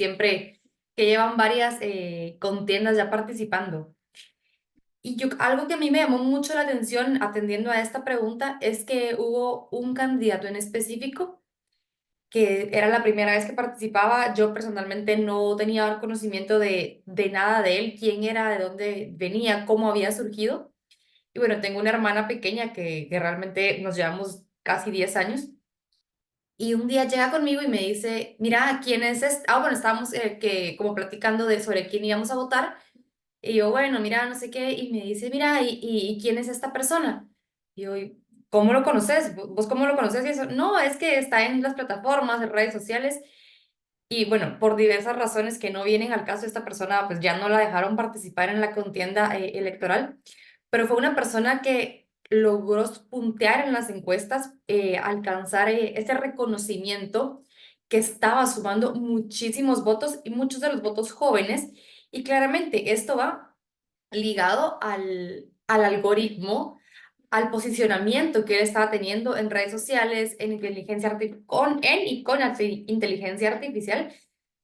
llevan varias contiendas ya participando. Y algo que a mí me llamó mucho la atención atendiendo a esta pregunta es que hubo un candidato en específico que era la primera vez que participaba. Yo personalmente no tenía conocimiento de nada de él, quién era, de dónde venía, cómo había surgido. Y bueno, tengo una hermana pequeña que realmente nos llevamos casi 10 años. Y un día llega conmigo y me dice, mira, ¿quién es este? Ah, bueno, estábamos como platicando de sobre quién íbamos a votar. Y yo, bueno, mira, no sé qué. Y me dice, mira, ¿y quién es esta persona? Y yo, "¿Y cómo lo conoces? ¿Vos cómo lo conoces?" Y eso, no, es que está en las plataformas, en redes sociales. Y bueno, por diversas razones que no vienen al caso, esta persona pues ya no la dejaron participar en la contienda electoral, pero fue una persona que logró puntear en las encuestas, alcanzar ese reconocimiento que estaba sumando muchísimos votos y muchos de los votos jóvenes. Y claramente esto va ligado al algoritmo, al posicionamiento que él estaba teniendo en redes sociales, en inteligencia inteligencia artificial.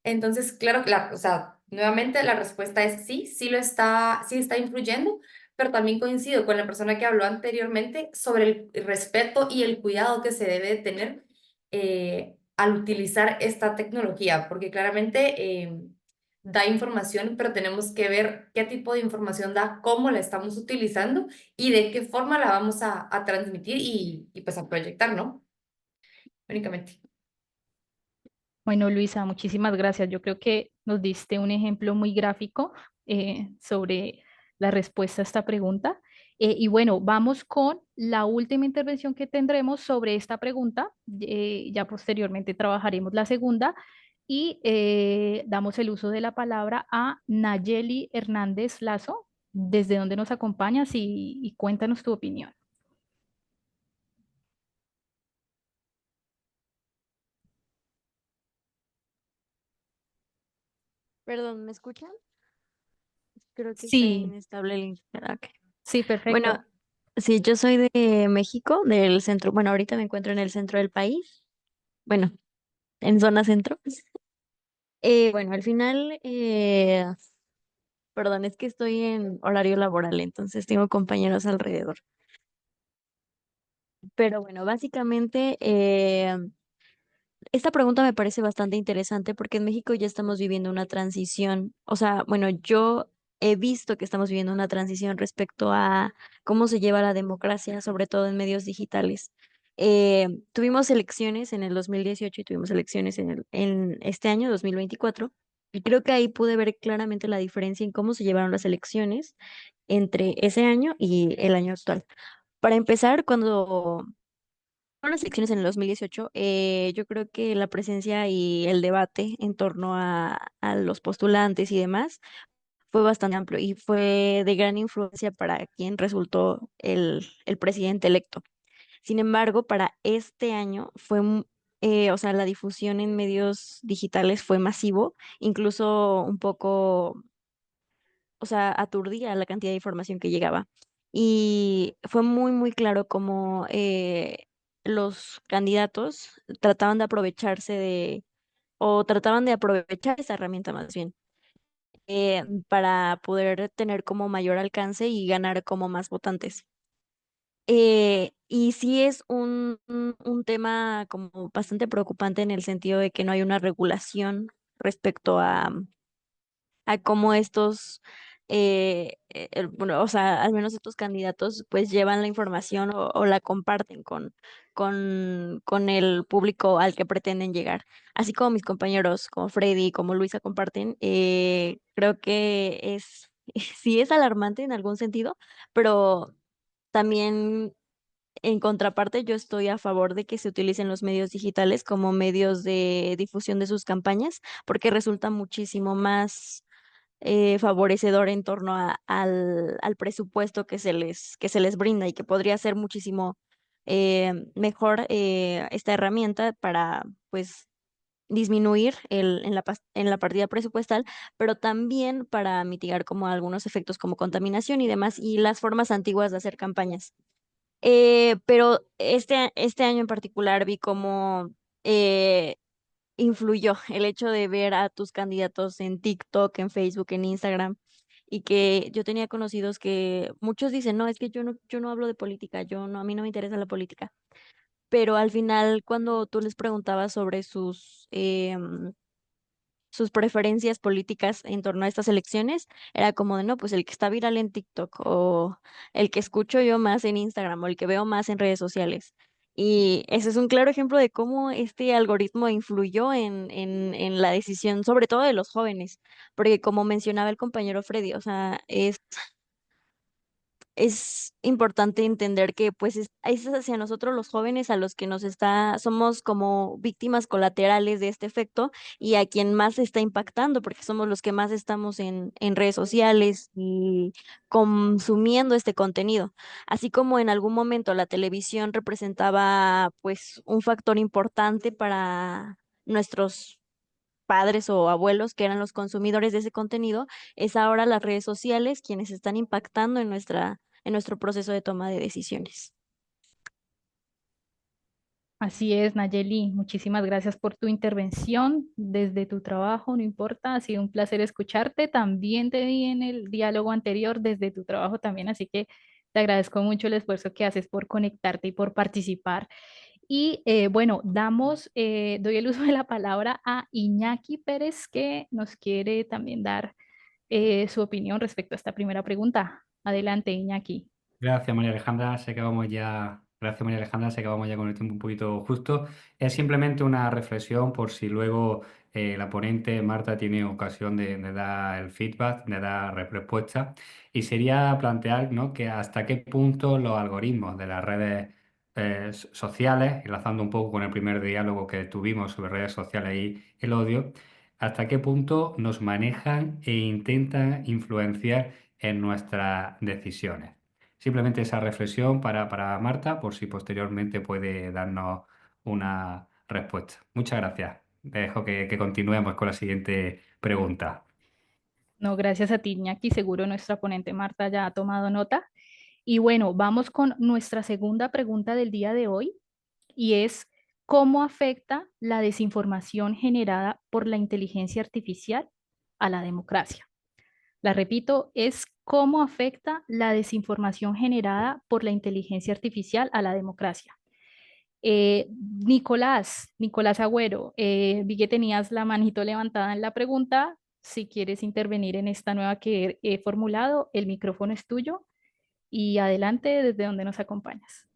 Entonces, claro, o sea, nuevamente la respuesta es sí, sí está influyendo, pero también coincido con la persona que habló anteriormente sobre el respeto y el cuidado que se debe de tener al utilizar esta tecnología, porque claramente da información, pero tenemos que ver qué tipo de información da, cómo la estamos utilizando y de qué forma la vamos a transmitir y pues a proyectar, ¿no? Únicamente. Bueno, Luisa, muchísimas gracias. Yo creo que nos diste un ejemplo muy gráfico sobre la respuesta a esta pregunta. Y bueno, vamos con la última intervención que tendremos sobre esta pregunta. Ya posteriormente trabajaremos la segunda y damos el uso de la palabra a Nayeli Hernández Lazo, desde donde nos acompañas y cuéntanos tu opinión. Perdón, ¿me escuchan? Creo que está Sí, inestable el internet. Ok. sí, Bueno, perfecto. sí, yo soy de México, del centro. Bueno, ahorita me encuentro en el centro del país. Bueno, en zona centro. Bueno, al final, perdón, es que estoy en horario laboral, entonces tengo compañeros alrededor. Pero bueno, básicamente, esta pregunta me parece bastante interesante porque en México ya estamos viviendo una transición. O sea, bueno, yo he visto que estamos viviendo una transición respecto a cómo se lleva la democracia, sobre todo en medios digitales. Tuvimos elecciones en el 2018 y tuvimos elecciones en este año, 2024, y creo que ahí pude ver claramente la diferencia en cómo se llevaron las elecciones entre ese año y el año actual. Para empezar, cuando fueron las elecciones en el 2018, yo creo que la presencia y el debate en torno a los postulantes y demás fue bastante amplio y fue de gran influencia para quien resultó el presidente electo. Sin embargo, para este año o sea, la difusión en medios digitales fue masivo, incluso un poco, o sea, aturdía la cantidad de información que llegaba. Y fue muy, muy claro cómo los candidatos trataban de aprovecharse o trataban de aprovechar esa herramienta más bien, para poder tener como mayor alcance y ganar como más votantes. Y sí es un tema como bastante preocupante en el sentido de que no hay una regulación respecto a cómo estos, bueno, o sea, al menos estos candidatos pues llevan la información o la comparten con el público al que pretenden llegar. Así como mis compañeros, como Freddy, como Luisa comparten, creo que sí es alarmante en algún sentido, pero también en contraparte, yo estoy a favor de que se utilicen los medios digitales como medios de difusión de sus campañas, porque resulta muchísimo más favorecedor en torno al presupuesto que se les brinda y que podría ser muchísimo mejor esta herramienta para, pues, disminuir en la partida presupuestal, pero también para mitigar como algunos efectos como contaminación y demás, y las formas antiguas de hacer campañas. Pero este año en particular vi cómo eh, influyó el hecho de ver a tus candidatos en TikTok, en Facebook, en Instagram, y que yo tenía conocidos que muchos dicen, no, es que yo no hablo de política, yo no, a mí no me interesa la política. Pero al final, cuando tú les preguntabas sobre sus preferencias políticas en torno a estas elecciones, era como de, no, pues el que está viral en TikTok o el que escucho yo más en Instagram o el que veo más en redes sociales. Y ese es un claro ejemplo de cómo este algoritmo influyó en la decisión, sobre todo de los jóvenes, porque como mencionaba el compañero Freddy, o sea, es importante entender que pues es hacia nosotros los jóvenes a los que somos como víctimas colaterales de este efecto y a quien más se está impactando, porque somos los que más estamos en redes sociales y consumiendo este contenido. Así como en algún momento la televisión representaba pues un factor importante para nuestros padres o abuelos que eran los consumidores de ese contenido, es ahora las redes sociales quienes están impactando en nuestro proceso de toma de decisiones. Así es, Nayeli. Muchísimas gracias por tu intervención desde tu trabajo, no importa, ha sido un placer escucharte. También te vi en el diálogo anterior desde tu trabajo también, así que te agradezco mucho el esfuerzo que haces por conectarte y por participar. Y bueno, doy el uso de la palabra a Iñaki Pérez, que nos quiere también dar su opinión respecto a esta primera pregunta. Adelante, Iñaki. Gracias, María Alejandra. Sé que vamos ya. Gracias, María Alejandra. Sé que vamos ya con el tiempo un poquito justo. Es simplemente una reflexión por si luego la ponente Marta tiene ocasión de dar el feedback, de dar respuesta. Y sería plantear, ¿no?, que hasta qué punto los algoritmos de las redes sociales, enlazando un poco con el primer diálogo que tuvimos sobre redes sociales y el odio, hasta qué punto nos manejan e intentan influenciar en nuestras decisiones. Simplemente esa reflexión para Marta, por si posteriormente puede darnos una respuesta. Muchas gracias. Dejo que continuemos con la siguiente pregunta. No, gracias a ti, Iñaki. Seguro nuestra ponente Marta ya ha tomado nota. Y bueno, vamos con nuestra segunda pregunta del día de hoy y es, ¿cómo afecta la desinformación generada por la inteligencia artificial a la democracia? La repito, es cómo afecta la desinformación generada por la inteligencia artificial a la democracia. Nicolás Agüero, vi que tenías la manito levantada en la pregunta. Si quieres intervenir en esta nueva que he formulado, el micrófono es tuyo y adelante desde donde nos acompañas.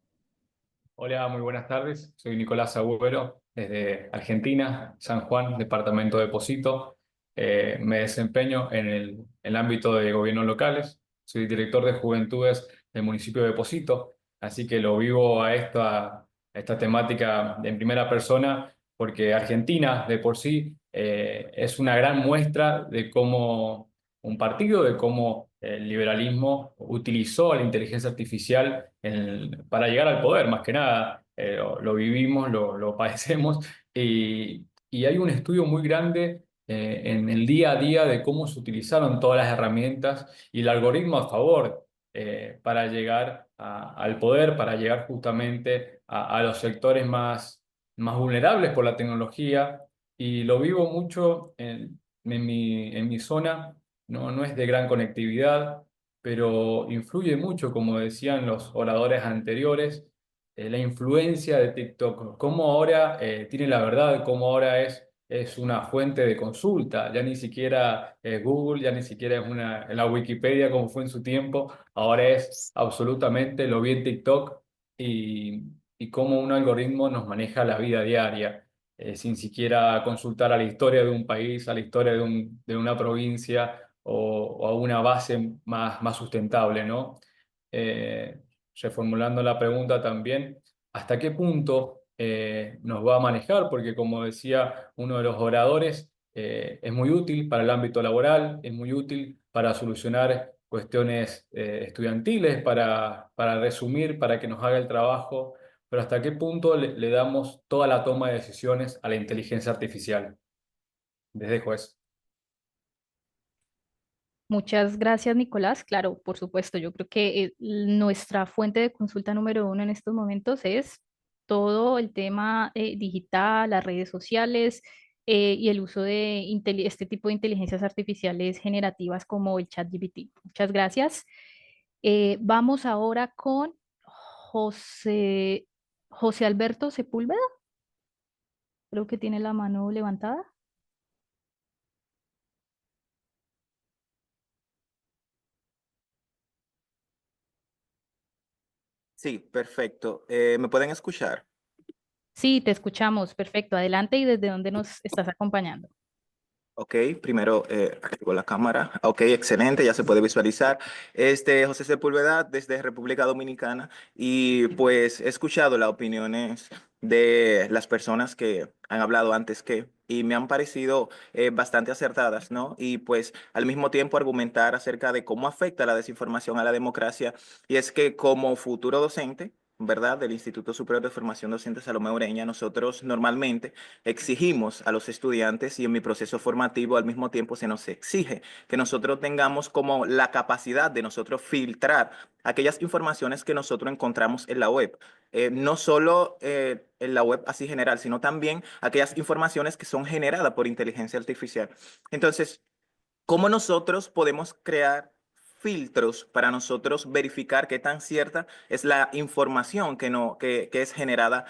Hola, muy buenas tardes. Soy Nicolás Agüero, desde Argentina, San Juan, departamento de Posito. Me desempeño en el ámbito de gobiernos locales. Soy director de juventudes del municipio de Posito, así que lo vivo a esta temática en primera persona, porque Argentina de por sí es una gran muestra de cómo un partido, de cómo el liberalismo utilizó la inteligencia artificial para llegar al poder, más que nada. Lo vivimos, lo padecemos, y hay un estudio muy grande en el día a día de cómo se utilizaron todas las herramientas y el algoritmo a favor para llegar al poder, para llegar justamente a los sectores más vulnerables por la tecnología. Y lo vivo mucho en mi zona. No es de gran conectividad, pero influye mucho, como decían los oradores anteriores, la influencia de TikTok, cómo ahora tiene la verdad, cómo ahora es una fuente de consulta, ya ni siquiera es Google, ya ni siquiera es en la Wikipedia como fue en su tiempo, ahora es absolutamente lo vi en TikTok, y cómo un algoritmo nos maneja la vida diaria. Sin siquiera consultar a la historia de un país, a la historia de una provincia o a una base más sustentable, ¿no? Eh, Reformulando la pregunta también, ¿hasta qué punto nos va a manejar? Porque como decía uno de los oradores, es muy útil para el ámbito laboral, es muy útil para solucionar cuestiones estudiantiles, para resumir, para que nos haga el trabajo, pero ¿hasta qué punto le damos toda la toma de decisiones a la inteligencia artificial? Les dejo eso. Muchas gracias, Nicolás. Claro, por supuesto, yo creo que nuestra fuente de consulta número uno en estos momentos es todo el tema digital, las redes sociales y el uso de este tipo de inteligencias artificiales generativas como el ChatGPT. Muchas gracias. Vamos ahora con José, José Alberto Sepúlveda. Creo que tiene la mano levantada. Sí, perfecto. ¿Me pueden escuchar? Sí, te escuchamos. Perfecto. Adelante y desde dónde nos estás acompañando. Ok, primero activo la cámara. Ok, excelente, ya se puede visualizar. José Sepúlveda desde República Dominicana y pues he escuchado las opiniones de las personas que han hablado antes y me han parecido bastante acertadas, ¿no? Y pues al mismo tiempo argumentar acerca de cómo afecta la desinformación a la democracia y es que como futuro docente, ¿verdad? Del Instituto Superior de Formación Docente Salomé Ureña, nosotros normalmente exigimos a los estudiantes y en mi proceso formativo al mismo tiempo se nos exige que nosotros tengamos como la capacidad de nosotros filtrar aquellas informaciones que nosotros encontramos en la web. No solo en la web así general, sino también aquellas informaciones que son generadas por inteligencia artificial. Entonces, ¿cómo nosotros podemos crear filtros para nosotros verificar qué tan cierta es la información que, no, que es generada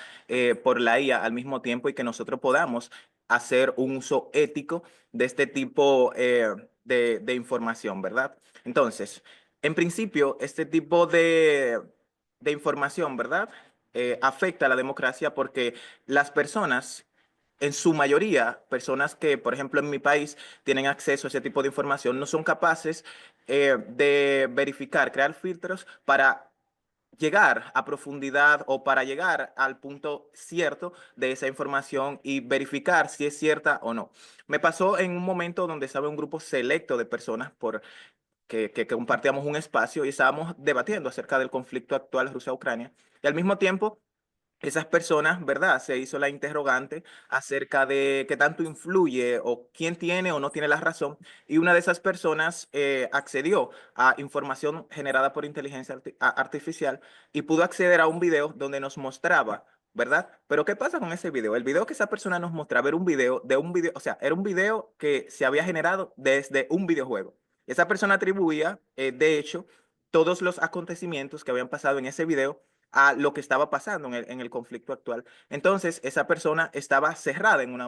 por la IA al mismo tiempo y que nosotros podamos hacer un uso ético de este tipo de información, ¿verdad? Entonces, en principio, este tipo de información, ¿verdad? Afecta a la democracia porque las personas en su mayoría, personas que, por ejemplo, en mi país tienen acceso a ese tipo de información, no son capaces de verificar, crear filtros para llegar a profundidad o para llegar al punto cierto de esa información y verificar si es cierta o no. Me pasó en un momento donde estaba un grupo selecto de personas que compartíamos un espacio y estábamos debatiendo acerca del conflicto actual Rusia-Ucrania. Y al mismo tiempo esas personas, ¿verdad? Se hizo la interrogante acerca de qué tanto influye o quién tiene o no tiene la razón. Y una de esas personas accedió a información generada por inteligencia artificial y pudo acceder a un video donde nos mostraba, ¿verdad? Pero ¿qué pasa con ese video? El video que esa persona nos mostraba era un video de un video, o sea, era un video que se había generado desde un videojuego. Esa persona atribuía, de hecho, todos los acontecimientos que habían pasado en ese video a lo que estaba pasando en el conflicto actual. Entonces, esa persona estaba cerrada en una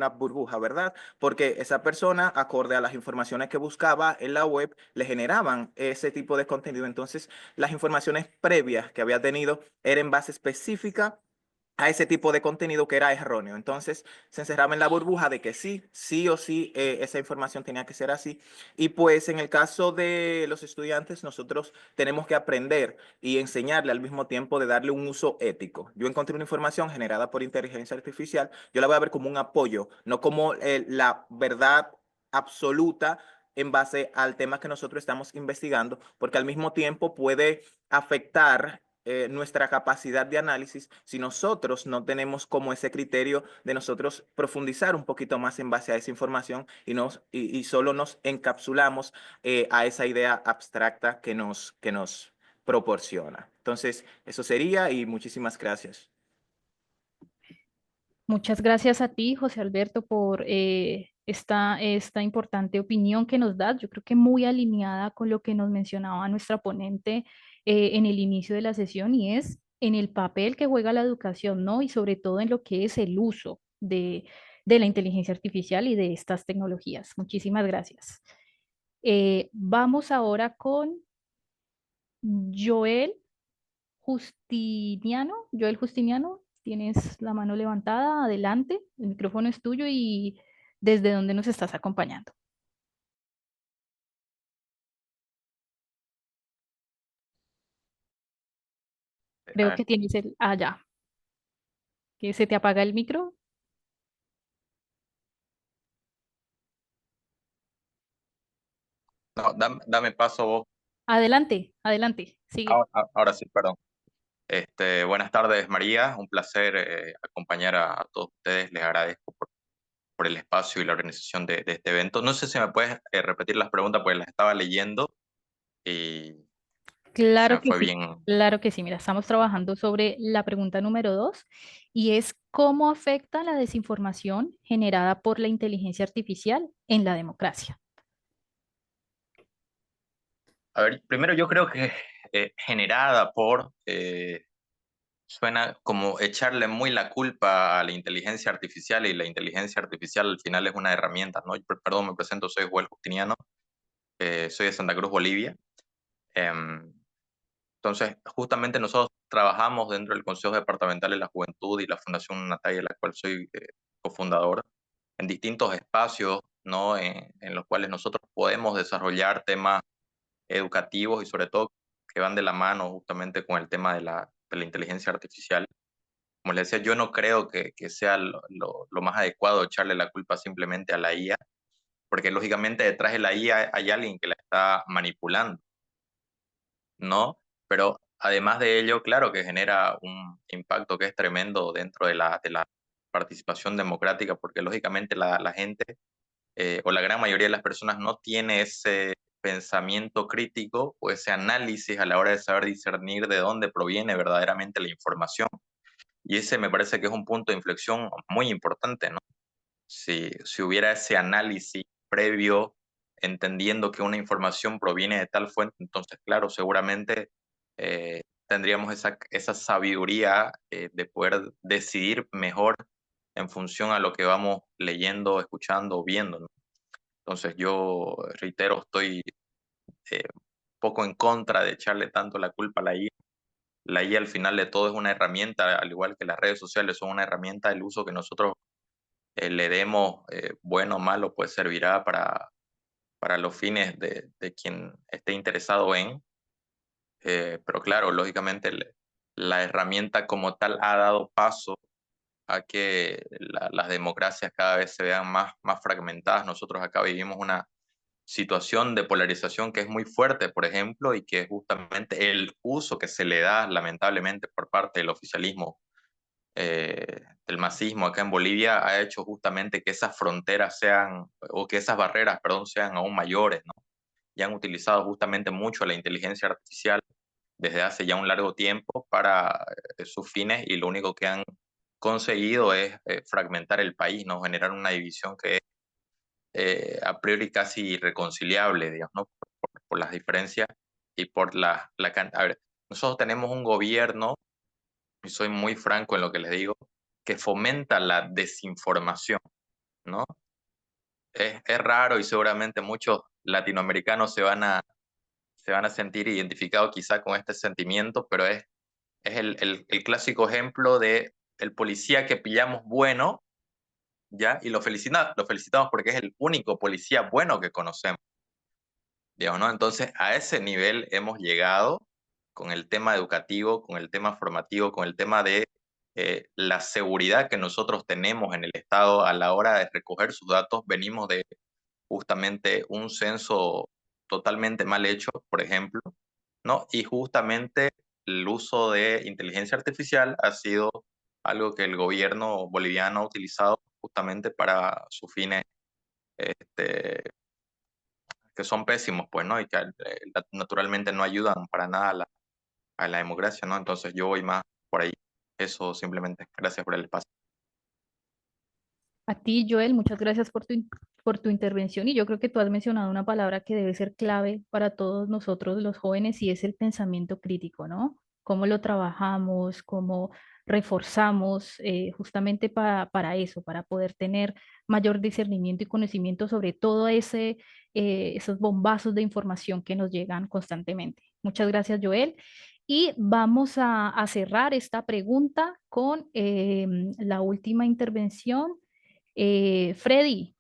burbuja, ¿verdad? Porque esa persona, acorde a las informaciones que buscaba en la web, le generaban ese tipo de contenido. Entonces, las informaciones previas que había tenido eran en base específica a ese tipo de contenido que era erróneo. Entonces se encerraba en la burbuja de que sí, sí o sí, esa información tenía que ser así. Y pues en el caso de los estudiantes, nosotros tenemos que aprender y enseñarle al mismo tiempo de darle un uso ético. Yo encontré una información generada por inteligencia artificial, yo la voy a ver como un apoyo, no como la verdad absoluta en base al tema que nosotros estamos investigando, porque al mismo tiempo puede afectar nuestra capacidad de análisis si nosotros no tenemos como ese criterio de nosotros profundizar un poquito más en base a esa información y solo nos encapsulamos a esa idea abstracta que nos proporciona. Entonces, eso sería y muchísimas gracias. Muchas gracias a ti, José Alberto, por esta importante opinión que nos das. Yo creo que muy alineada con lo que nos mencionaba nuestra ponente en el inicio de la sesión y es en el papel que juega la educación, ¿no? Y sobre todo en lo que es el uso de la inteligencia artificial y de estas tecnologías. Muchísimas gracias. Vamos ahora con Joel Justiniano. Joel Justiniano, tienes la mano levantada, adelante, el micrófono es tuyo y desde dónde nos estás acompañando. A Creo ver, que tienes el... Ah, ya, que se te apaga el micro. no, dame paso vos. Adelante, adelante, sigue. Ahora sí, perdón. Buenas tardes, María. Un placer acompañar a todos ustedes. Les agradezco por el espacio y la organización de este evento. No sé si me puedes repetir las preguntas, porque las estaba leyendo y se Claro me que fue sí, bien. claro que sí. Mira, estamos trabajando sobre la pregunta número 2 y es ¿cómo afecta la desinformación generada por la inteligencia artificial en la democracia? A ver, primero yo creo que generada suena como echarle muy la culpa a la inteligencia artificial y la inteligencia artificial al final es una herramienta, ¿no? Perdón, me presento, soy Joel Justiniano, soy de Santa Cruz, Bolivia. Em, entonces, justamente nosotros trabajamos dentro del Consejo Departamental de la Juventud y la Fundación Nataya, de la cual soy cofundador, en distintos espacios, ¿no? En los cuales nosotros podemos desarrollar temas educativos y sobre todo que van de la mano justamente con el tema de la inteligencia artificial. Como les decía, yo no creo que sea lo más adecuado echarle la culpa simplemente a la IA, porque lógicamente detrás de la IA hay alguien que la está manipulando, ¿no? Pero además de ello, claro que genera un impacto que es tremendo dentro de la participación democrática, porque lógicamente la gente o la gran mayoría de las personas no tiene ese pensamiento crítico o ese análisis a la hora de saber discernir de dónde proviene verdaderamente la información. Y ese me parece que es un punto de inflexión muy importante, ¿no? Si hubiera ese análisis previo, entendiendo que una información proviene de tal fuente, entonces, claro, seguramente tendríamos esa sabiduría de poder decidir mejor en función a lo que vamos leyendo, escuchando o viendo, ¿no? Entonces, yo reitero, estoy poco en contra de echarle tanto la culpa a la IA. La IA al final de todo es una herramienta, al igual que las redes sociales son una herramienta, el uso que nosotros le demos, bueno o malo, pues servirá para los fines de quien esté interesado en. Pero claro, lógicamente la herramienta como tal ha dado paso a que las democracias cada vez se vean más fragmentadas. Nosotros acá vivimos una situación de polarización que es muy fuerte, por ejemplo, y que justamente el uso que se le da lamentablemente por parte del oficialismo, del masismo acá en Bolivia ha hecho justamente que esas fronteras sean, o que esas barreras, perdón, sean aún mayores, ¿no? Y han utilizado justamente mucho la inteligencia artificial desde hace ya un largo tiempo para sus fines y lo único que han conseguido es fragmentar el país, ¿no? Generar una división que es a priori casi irreconciliable, digamos, ¿no? Por las diferencias y por a ver, nosotros tenemos un gobierno, y soy muy franco en lo que les digo, que fomenta la desinformación, ¿no? Es raro y seguramente muchos latinoamericanos se van a sentir identificados quizá con este sentimiento, pero es el clásico ejemplo de el policía que pillamos bueno, ¿ya? Y lo felicitamos porque es el único policía bueno que conocemos, digamos, ¿no? Entonces, a ese nivel hemos llegado con el tema educativo, con el tema formativo, con el tema de la seguridad que nosotros tenemos en el Estado a la hora de recoger sus datos. Venimos de justamente un censo totalmente mal hecho, por ejemplo, ¿no? Y justamente el uso de inteligencia artificial ha sido algo que el gobierno boliviano ha utilizado justamente para sus fines este, que son pésimos, pues, ¿no? Y que naturalmente no ayudan para nada a la democracia, ¿no? Entonces yo voy más por ahí. Eso simplemente. Gracias por el espacio. A ti, Joel, muchas gracias por tu intervención y yo creo que tú has mencionado una palabra que debe ser clave para todos nosotros los jóvenes y es el pensamiento crítico, ¿no? Cómo lo trabajamos, cómo reforzamos justamente para eso, para poder tener mayor discernimiento y conocimiento sobre todo esos bombazos de información que nos llegan constantemente. Muchas gracias, Joel. Y vamos a cerrar esta pregunta con la última intervención. Freddy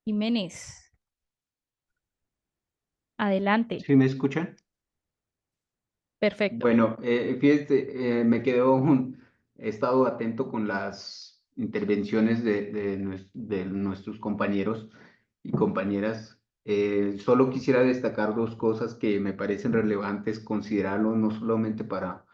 Jiménez, adelante. ¿Sí me escuchan? Perfecto. Bueno, fíjate, he estado atento con las intervenciones de nuestros compañeros y compañeras. Solo quisiera destacar dos cosas que me parecen relevantes considerarlo, no solamente para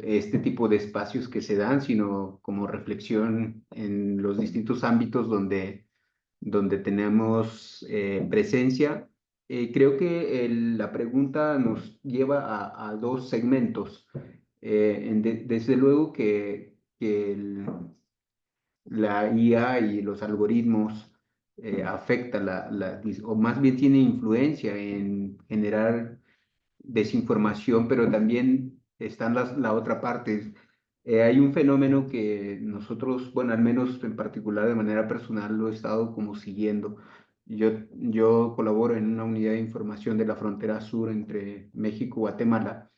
este tipo de espacios que se dan, sino como reflexión en los distintos ámbitos donde tenemos presencia. Creo que la pregunta nos lleva a dos segmentos. Desde luego que la IA y los algoritmos afecta o más bien tiene influencia en generar desinformación, pero también está la otra parte. Hay un fenómeno que nosotros, bueno, al menos en particular de manera personal, lo he estado como siguiendo. Yo colaboro en una unidad de información de la frontera sur entre México y Guatemala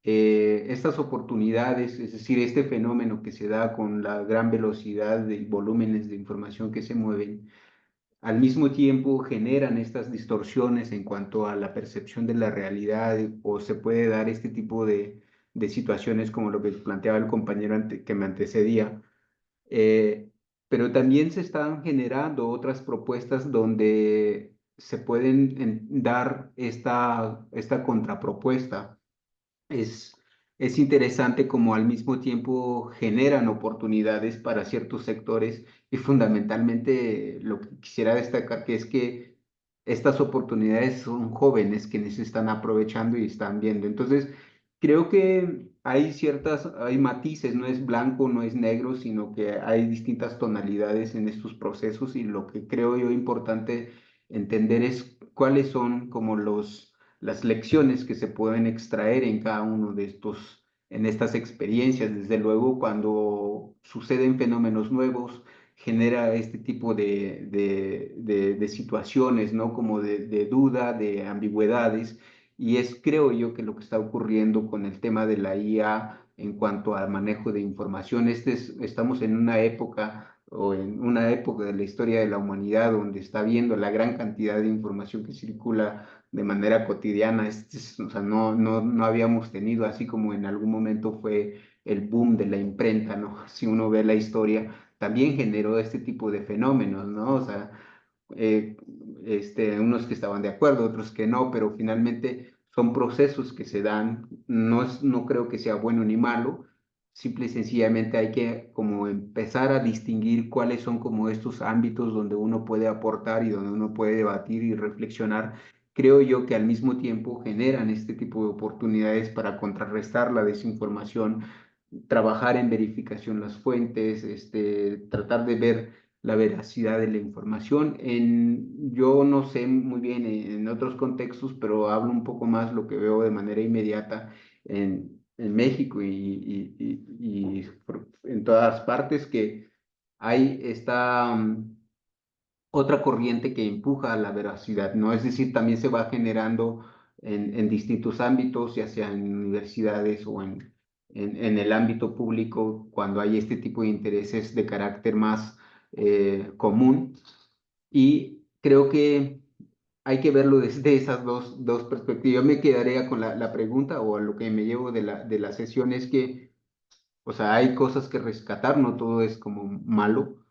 estas oportunidades, es decir, este fenómeno que se da con la gran velocidad de volúmenes de información que se mueven, al mismo tiempo generan estas distorsiones en cuanto a la percepción de la realidad o se puede dar este tipo de situaciones como lo que planteaba el compañero que me antecedía. Eh, pero también se están generando otras propuestas donde se pueden dar esta contrapropuesta. Es, es interesante como al mismo tiempo generan oportunidades para ciertos sectores y fundamentalmente lo que quisiera destacar que es que estas oportunidades son jóvenes quienes están aprovechando y están viendo. Entonces, creo que hay matices, no es blanco, no es negro, sino que hay distintas tonalidades en estos procesos y lo que creo yo importante entender es cuáles son como las lecciones que se pueden extraer en cada uno de en estas experiencias. Desde luego, cuando suceden fenómenos nuevos, genera este tipo de situaciones, ¿no? Como de duda, de ambigüedades, y es, creo yo, que lo que está ocurriendo con el tema de la IA en cuanto al manejo de información. Estamos en una época o en una época de la historia de la humanidad donde está viendo la gran cantidad de información que circula de manera cotidiana. O sea, no habíamos tenido, así como en algún momento fue el boom de la imprenta, ¿no? Si uno ve la historia, también generó este tipo de fenómenos, ¿no? O sea, eh, unos que estaban de acuerdo, otros que no, pero finalmente son procesos que se dan, no creo que sea bueno ni malo, simple y sencillamente hay que como empezar a distinguir cuáles son como estos ámbitos donde uno puede aportar y donde uno puede debatir y reflexionar. Creo yo que al mismo tiempo generan este tipo de oportunidades para contrarrestar la desinformación, trabajar en verificación las fuentes, tratar de ver la veracidad de la información. Yo no sé muy bien en otros contextos, pero hablo un poco más lo que veo de manera inmediata en México y en todas partes que hay esta otra corriente que empuja a la veracidad, ¿no? Es decir, también se va generando en distintos ámbitos, ya sea en universidades o en el ámbito público, cuando hay este tipo de intereses de carácter más común. Y creo que hay que verlo desde esas dos perspectivas. Yo me quedaría con la pregunta o a lo que me llevo de la sesión es que, o sea, hay cosas que rescatar, no todo es como malo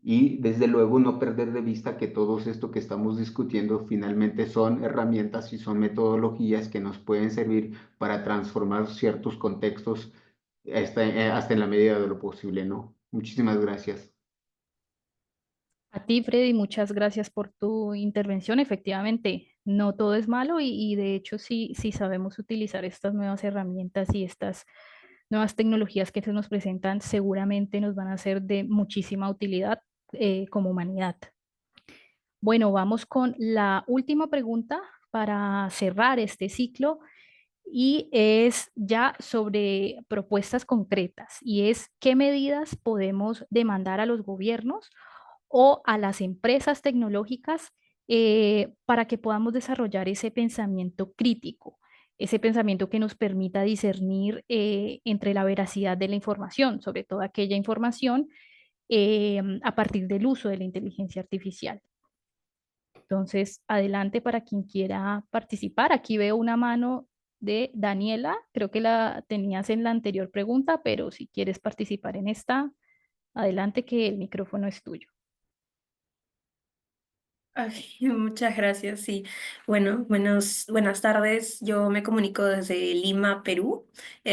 y desde luego no perder de vista que todo esto que estamos discutiendo finalmente son herramientas y son metodologías que nos pueden servir para transformar ciertos contextos hasta en la medida de lo posible, ¿no? Muchísimas gracias. A ti, Freddy, muchas gracias por tu intervención. Efectivamente, no todo es malo y de hecho, si sabemos utilizar estas nuevas herramientas y estas nuevas tecnologías que se nos presentan, seguramente nos van a ser de muchísima utilidad como humanidad. Bueno, vamos con la última pregunta para cerrar este ciclo y es ya sobre propuestas concretas y es qué medidas podemos demandar a los gobiernos o a las empresas tecnológicas para que podamos desarrollar ese pensamiento crítico, ese pensamiento que nos permita discernir entre la veracidad de la información, sobre todo aquella información a partir del uso de la inteligencia artificial. Entonces, adelante para quien quiera participar. Aquí veo una mano de Daniela, creo que la tenías en la anterior pregunta, pero si quieres participar en esta, adelante que el micrófono es tuyo. Ay, muchas gracias, sí. Bueno, buenas tardes. Yo me comunico desde Lima, Perú.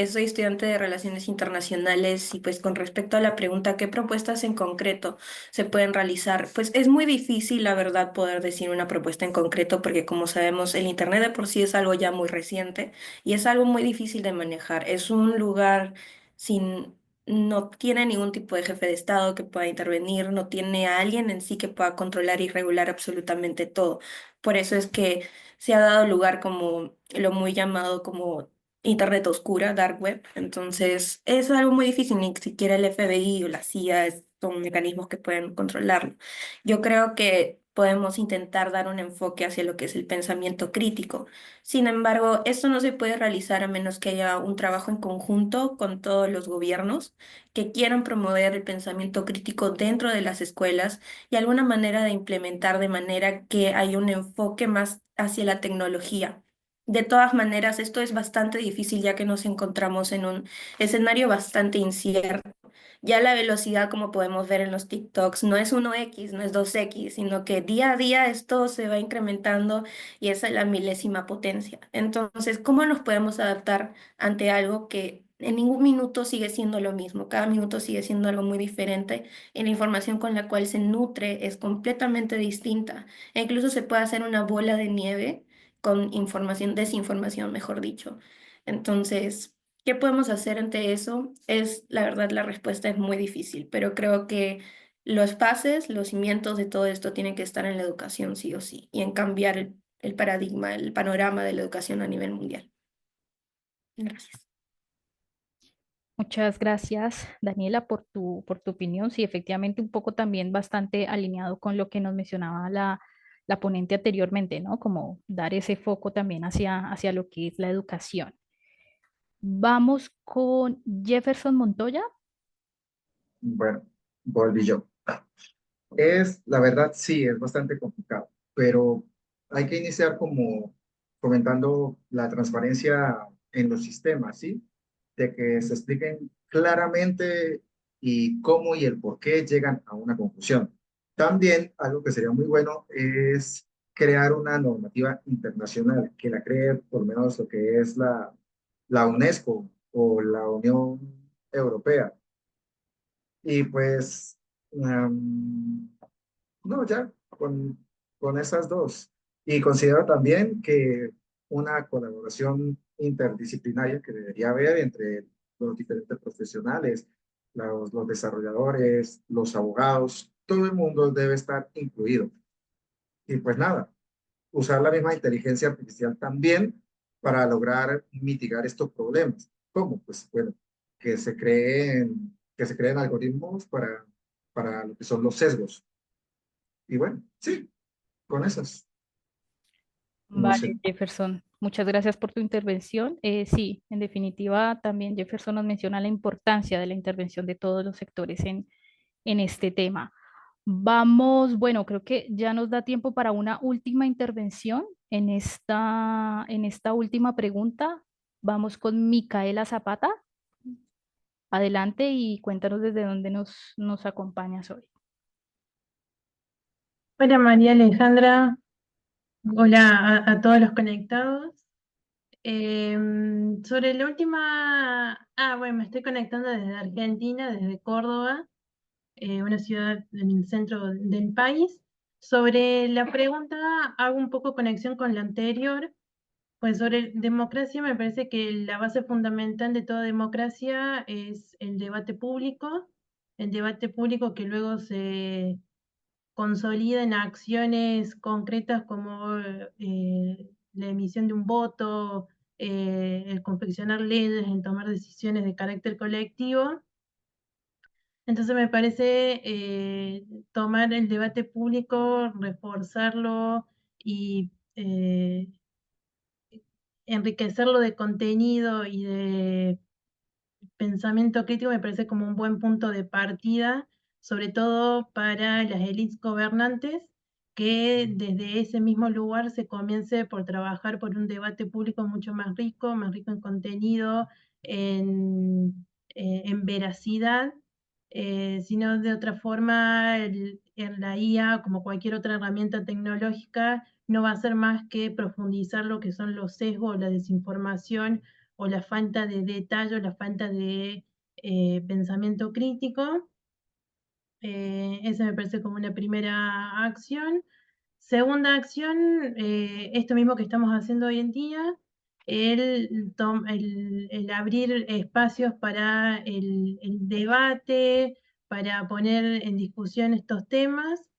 Soy estudiante de Relaciones Internacionales y pues con respecto a la pregunta, ¿qué propuestas en concreto se pueden realizar? Pues es muy difícil, la verdad, poder decir una propuesta en concreto porque como sabemos, el Internet de por sí es algo ya muy reciente y es algo muy difícil de manejar. Es un lugar sin no tiene ningún tipo de jefe de Estado que pueda intervenir, no tiene a alguien en sí que pueda controlar y regular absolutamente todo. Por eso es que se ha dado lugar como lo muy llamado como Internet oscura, dark web. Entonces es algo muy difícil, ni siquiera el FBI o la CIA son mecanismos que pueden controlarlo. Yo creo que podemos intentar dar un enfoque hacia lo que es el pensamiento crítico. Sin embargo, esto no se puede realizar a menos que haya un trabajo en conjunto con todos los gobiernos que quieran promover el pensamiento crítico dentro de las escuelas y alguna manera de implementar de manera que haya un enfoque más hacia la tecnología. De todas maneras, esto es bastante difícil ya que nos encontramos en un escenario bastante incierto. Ya la velocidad, como podemos ver en los TikToks, no es 1x, no es 2x, sino que día a día esto se va incrementando y es a la milésima potencia. Entonces, ¿cómo nos podemos adaptar ante algo que en ningún minuto sigue siendo lo mismo? Cada minuto sigue siendo algo muy diferente y la información con la cual se nutre es completamente distinta. E incluso se puede hacer una bola de nieve con información, desinformación, mejor dicho. Entonces, ¿qué podemos hacer ante eso? La verdad, la respuesta es muy difícil, pero creo que los bases, los cimientos de todo esto tienen que estar en la educación, sí o sí, y en cambiar el paradigma, el panorama de la educación a nivel mundial. Gracias. Muchas gracias, Daniela, por tu opinión. Sí, efectivamente, un poco también bastante alineado con lo que nos mencionaba la ponente anteriormente, ¿no? Como dar ese foco también hacia lo que es la educación. Vamos con Jefferson Montoya. Bueno, volví yo. La verdad, sí, es bastante complicado, pero hay que iniciar como comentando la transparencia en los sistemas, ¿sí? De que se expliquen claramente y cómo y el por qué llegan a una conclusión. También algo que sería muy bueno es crear una normativa internacional que la cree por lo menos lo que es la UNESCO o la Unión Europea. Y pues, no, ya, con esas dos. Y considero también que una colaboración interdisciplinaria que debería haber entre los diferentes profesionales, los desarrolladores, los abogados, todo el mundo debe estar incluido. Y pues nada, usar la misma inteligencia artificial también para lograr mitigar estos problemas. ¿Cómo? Pues bueno, que se creen algoritmos para lo que son los sesgos. Y bueno, sí, con esas. No sé. Vale, Jefferson, muchas gracias por tu intervención. Sí, en definitiva, también Jefferson nos menciona la importancia de la intervención de todos los sectores en este tema. Vamos, bueno, creo que ya nos da tiempo para una última intervención en esta última pregunta. Vamos con Micaela Zapata. Adelante y cuéntanos desde dónde nos acompañas hoy. Hola María Alejandra, hola a todos los conectados. Sobre la última, bueno, me estoy conectando desde Argentina, desde Córdoba, una ciudad en el centro del país. Sobre la pregunta, hago un poco conexión con la anterior, pues sobre democracia me parece que la base fundamental de toda democracia es el debate público que luego se consolida en acciones concretas como la emisión de un voto, el confeccionar leyes, en tomar decisiones de carácter colectivo. Entonces me parece tomar el debate público, reforzarlo y enriquecerlo de contenido y de pensamiento crítico me parece como un buen punto de partida, sobre todo para las élites gobernantes, que desde ese mismo lugar se comience por trabajar por un debate público mucho más rico en contenido, en veracidad, sino de otra forma la IA, como cualquier otra herramienta tecnológica, no va a ser más que profundizar lo que son los sesgos, la desinformación o la falta de detalle, o la falta de pensamiento crítico. Esa me parece como una primera acción. Segunda acción, esto mismo que estamos haciendo hoy en día, el abrir espacios para el debate, para poner en discusión estos temas,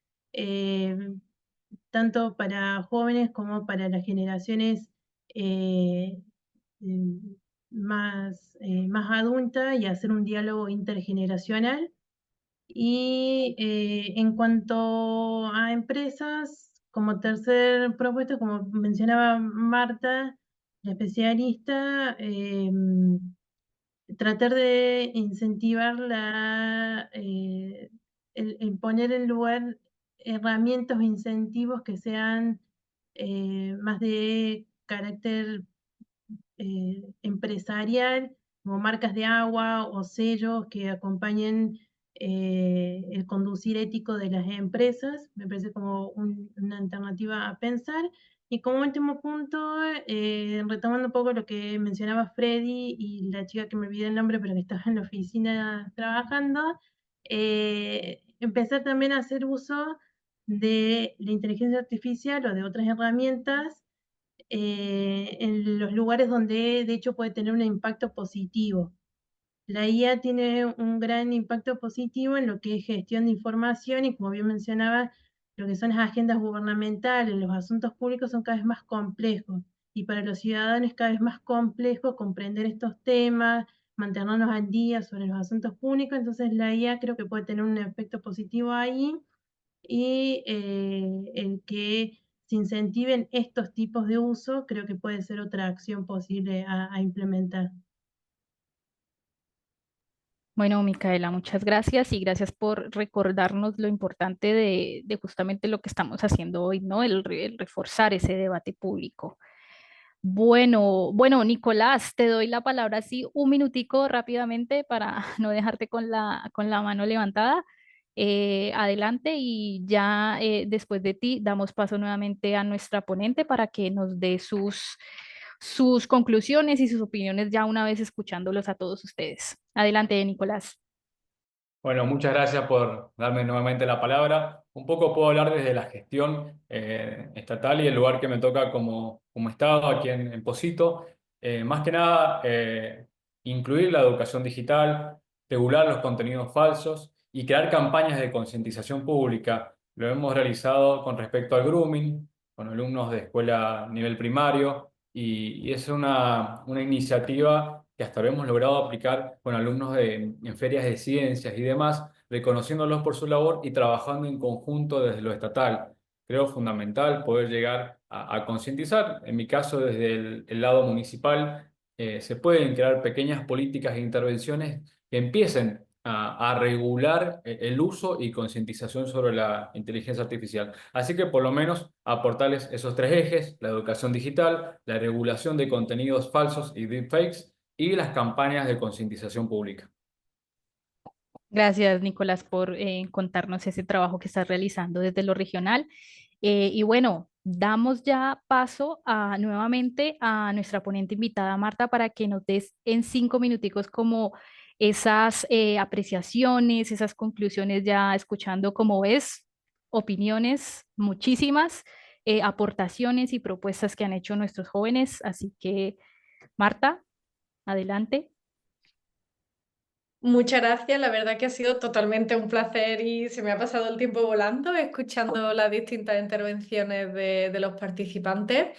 tanto para jóvenes como para las generaciones eh, más adulta, y hacer un diálogo intergeneracional. Y en cuanto a empresas, como tercer propuesto, como mencionaba Marta, la especialista, tratar de incentivar el poner en lugar herramientas o incentivos que sean más de carácter empresarial, como marcas de agua o sellos que acompañen el conducir ético de las empresas. Me parece como una alternativa a pensar. Y como último punto, retomando un poco lo que mencionaba Freddy y la chica que me olvidé el nombre, pero que estaba en la oficina trabajando, empezar también a hacer uso de la inteligencia artificial o de otras herramientas en los lugares donde de hecho puede tener un impacto positivo. La IA tiene un gran impacto positivo en lo que es gestión de información y como bien mencionaba, lo que son las agendas gubernamentales, los asuntos públicos son cada vez más complejos y para los ciudadanos es cada vez más complejo comprender estos temas, mantenernos al día sobre los asuntos públicos, entonces la IA creo que puede tener un efecto positivo ahí y el que se incentiven estos tipos de uso, creo que puede ser otra acción posible a implementar. Bueno, Micaela, muchas gracias y gracias por recordarnos lo importante de justamente lo que estamos haciendo hoy, ¿no? El reforzar ese debate público. Bueno, Nicolás, te doy la palabra así un minutico rápidamente para no dejarte con la mano levantada. Adelante y ya después de ti damos paso nuevamente a nuestra ponente para que nos dé sus conclusiones y sus opiniones ya una vez escuchándolos a todos ustedes. Adelante, Nicolás. Bueno, muchas gracias por darme nuevamente la palabra. Un poco puedo hablar desde la gestión estatal y el lugar que me toca como Estado aquí en Posito. Más que nada, incluir la educación digital, regular los contenidos falsos y crear campañas de concientización pública. Lo hemos realizado con respecto al grooming, con alumnos de escuela nivel primario, y es una iniciativa que hasta lo hemos logrado aplicar con alumnos en ferias de ciencias y demás, reconociéndolos por su labor y trabajando en conjunto desde lo estatal. Creo fundamental poder llegar a concientizar. En mi caso, desde el lado municipal, se pueden crear pequeñas políticas e intervenciones que empiecen a regular el uso y concientización sobre la inteligencia artificial. Así que por lo menos aportarles esos tres ejes: la educación digital, la regulación de contenidos falsos y deepfakes y las campañas de concientización pública. Gracias, Nicolás, por contarnos ese trabajo que estás realizando desde lo regional. Y bueno, damos ya paso nuevamente a nuestra ponente invitada, Marta, para que nos des en 5 minuticos como esas apreciaciones, esas conclusiones, ya escuchando como ves, opiniones, muchísimas aportaciones y propuestas que han hecho nuestros jóvenes. Así que, Marta, adelante. Muchas gracias, la verdad que ha sido totalmente un placer y se me ha pasado el tiempo volando escuchando las distintas intervenciones de los participantes.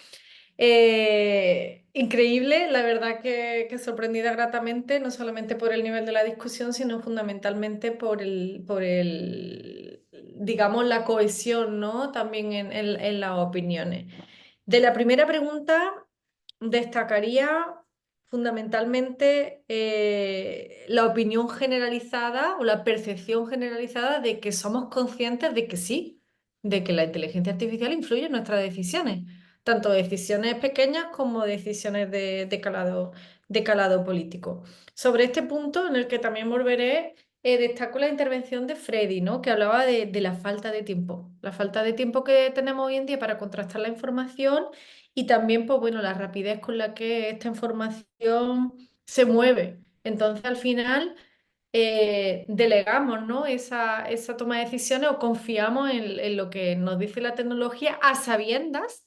Increíble, la verdad que sorprendida gratamente, no solamente por el nivel de la discusión, sino fundamentalmente digamos, la cohesión, ¿no? También en las opiniones. De la primera pregunta, destacaría fundamentalmente la opinión generalizada o la percepción generalizada de que somos conscientes de que sí, de que la inteligencia artificial influye en nuestras decisiones, tanto decisiones pequeñas como decisiones de calado político. Sobre este punto, en el que también volveré, destaco la intervención de Freddy, ¿no? Que hablaba de la falta de tiempo que tenemos hoy en día para contrastar la información y también, pues bueno, la rapidez con la que esta información se mueve. Entonces, al final, delegamos, ¿no? esa toma de decisiones o confiamos en lo que nos dice la tecnología a sabiendas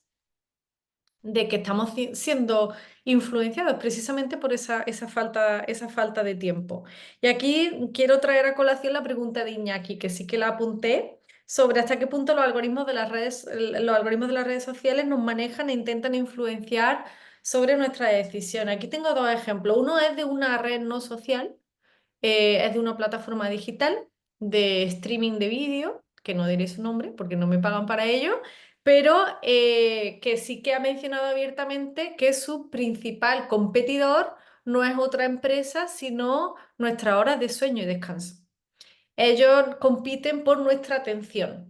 de que estamos siendo influenciados precisamente por esa falta de tiempo. Y aquí quiero traer a colación la pregunta de Iñaki, que sí que la apunté, sobre hasta qué punto los algoritmos de las redes sociales nos manejan e intentan influenciar sobre nuestras decisiones. Aquí tengo dos ejemplos. Uno es de una red no social, es de una plataforma digital de streaming de vídeo, que no diré su nombre porque no me pagan para ello, pero que sí que ha mencionado abiertamente que su principal competidor no es otra empresa, sino nuestras horas de sueño y descanso. Ellos compiten por nuestra atención,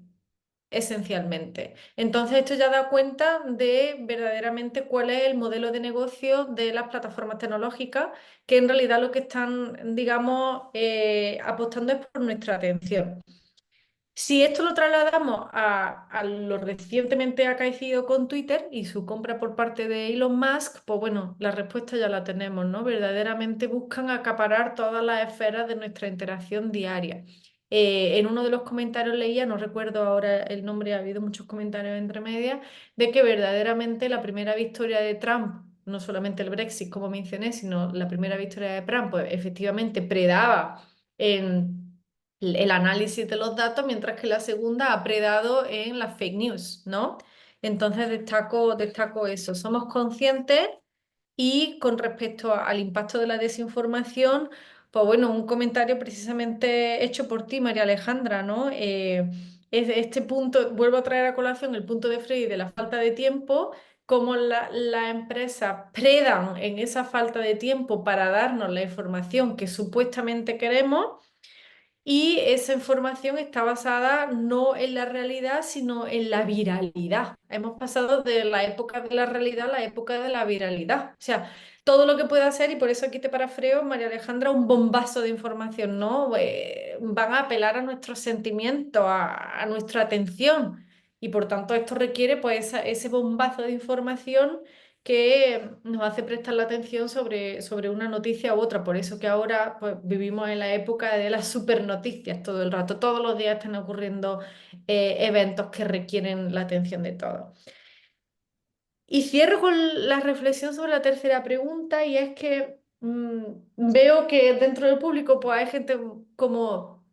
esencialmente. Entonces, esto ya da cuenta de verdaderamente cuál es el modelo de negocio de las plataformas tecnológicas, que en realidad lo que están, digamos, apostando es por nuestra atención. Si esto lo trasladamos a lo recientemente acaecido con Twitter y su compra por parte de Elon Musk, pues bueno, la respuesta ya la tenemos, ¿no? Verdaderamente buscan acaparar todas las esferas de nuestra interacción diaria. En uno de los comentarios leía, no recuerdo ahora el nombre, ha habido muchos comentarios entre medias, de que verdaderamente la primera victoria de Trump, no solamente el Brexit, como mencioné, sino la primera victoria de Trump, pues efectivamente predaba en el análisis de los datos, mientras que la segunda ha predado en las fake news, ¿no? Entonces destaco eso. Somos conscientes y con respecto al impacto de la desinformación, pues bueno, un comentario precisamente hecho por ti, María Alejandra, ¿no? Este punto, vuelvo a traer a colación el punto de Freddy de la falta de tiempo, cómo las empresas predan en esa falta de tiempo para darnos la información que supuestamente queremos. Y esa información está basada no en la realidad, sino en la viralidad. Hemos pasado de la época de la realidad a la época de la viralidad. O sea, todo lo que pueda hacer, y por eso aquí te parafreo, María Alejandra, un bombazo de información, ¿no? Van a apelar a nuestros sentimientos, a nuestra atención. Y por tanto, esto requiere pues ese bombazo de información que nos hace prestar la atención sobre una noticia u otra. Por eso que ahora pues, vivimos en la época de las supernoticias todo el rato. Todos los días están ocurriendo eventos que requieren la atención de todos. Y cierro con la reflexión sobre la tercera pregunta, y es que veo que dentro del público pues, hay gente como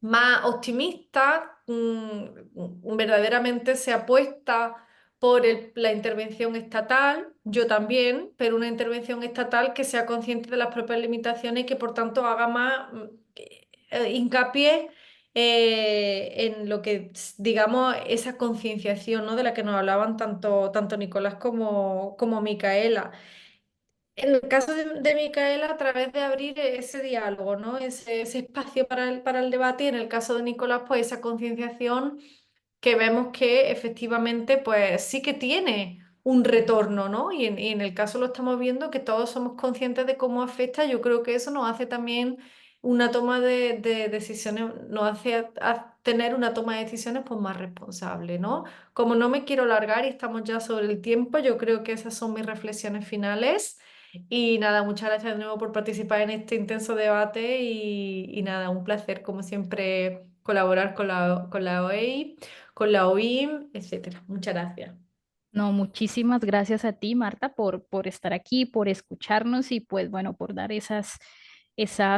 más optimista, verdaderamente se apuesta por la intervención estatal, yo también, pero una intervención estatal que sea consciente de las propias limitaciones y que por tanto haga más hincapié en lo que, digamos, esa concienciación, ¿no? De la que nos hablaban tanto Nicolás como Micaela. En el caso de Micaela, a través de abrir ese diálogo, ¿no? Ese espacio para el debate, y en el caso de Nicolás, pues esa concienciación que vemos que efectivamente pues sí que tiene un retorno, ¿no? Y en el caso lo estamos viendo que todos somos conscientes de cómo afecta. Yo creo que eso nos hace también una toma de decisiones, nos hace tener una toma de decisiones pues más responsable, ¿no? Como no me quiero largar y estamos ya sobre el tiempo, yo creo que esas son mis reflexiones finales. Y nada, muchas gracias de nuevo por participar en este intenso debate y nada, un placer como siempre colaborar con la OEI, con la OIM, etcétera. Muchas gracias. No, muchísimas gracias a ti, Marta, por estar aquí, por escucharnos y pues bueno, por dar esas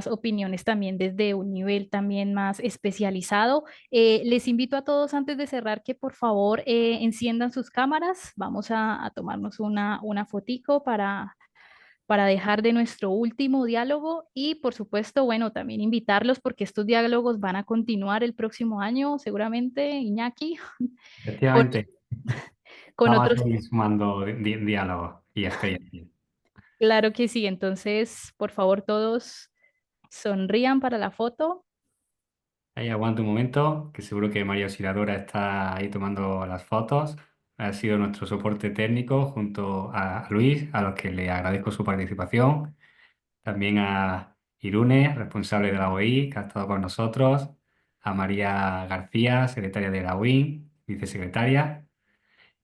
opiniones también desde un nivel también más especializado. Les invito a todos antes de cerrar que por favor enciendan sus cámaras. Vamos a tomarnos una fotico para dejar de nuestro último diálogo y por supuesto, bueno, también invitarlos porque estos diálogos van a continuar el próximo año, seguramente, Iñaki, con, Efectivamente, con vamos a otros. seguir sumando diálogos y experiencia. Claro que sí, entonces, por favor, todos sonrían para la foto. Ahí aguanta un momento, que seguro que María Auxiliadora está ahí tomando las fotos. Ha sido nuestro soporte técnico junto a Luis, a los que le agradezco su participación. También a Irune, responsable de la OI, que ha estado con nosotros. A María García, secretaria de la OI, vicesecretaria.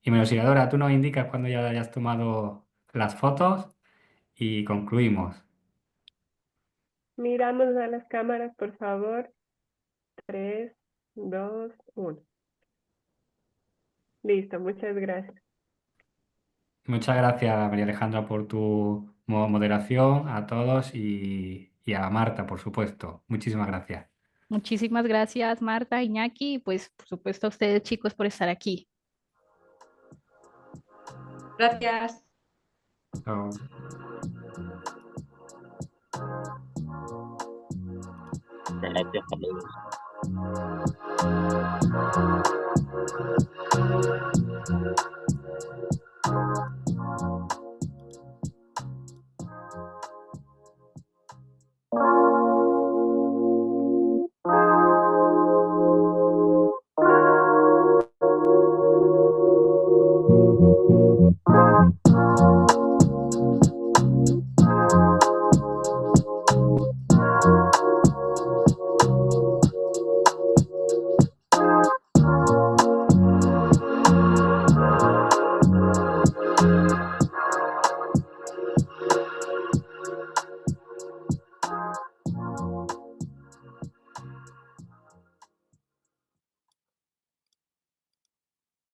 Y María Auxiliadora, tú nos indicas cuando ya hayas tomado las fotos y concluimos. Miramos a las cámaras, por favor. 3, 2, 1. Listo, muchas gracias. Muchas gracias, María Alejandra, por tu moderación, a todos y a Marta, por supuesto. Muchísimas gracias. Muchísimas gracias, Marta, Iñaki, y pues por supuesto a ustedes, chicos, por estar aquí. Gracias. Chao. Gracias, saludos.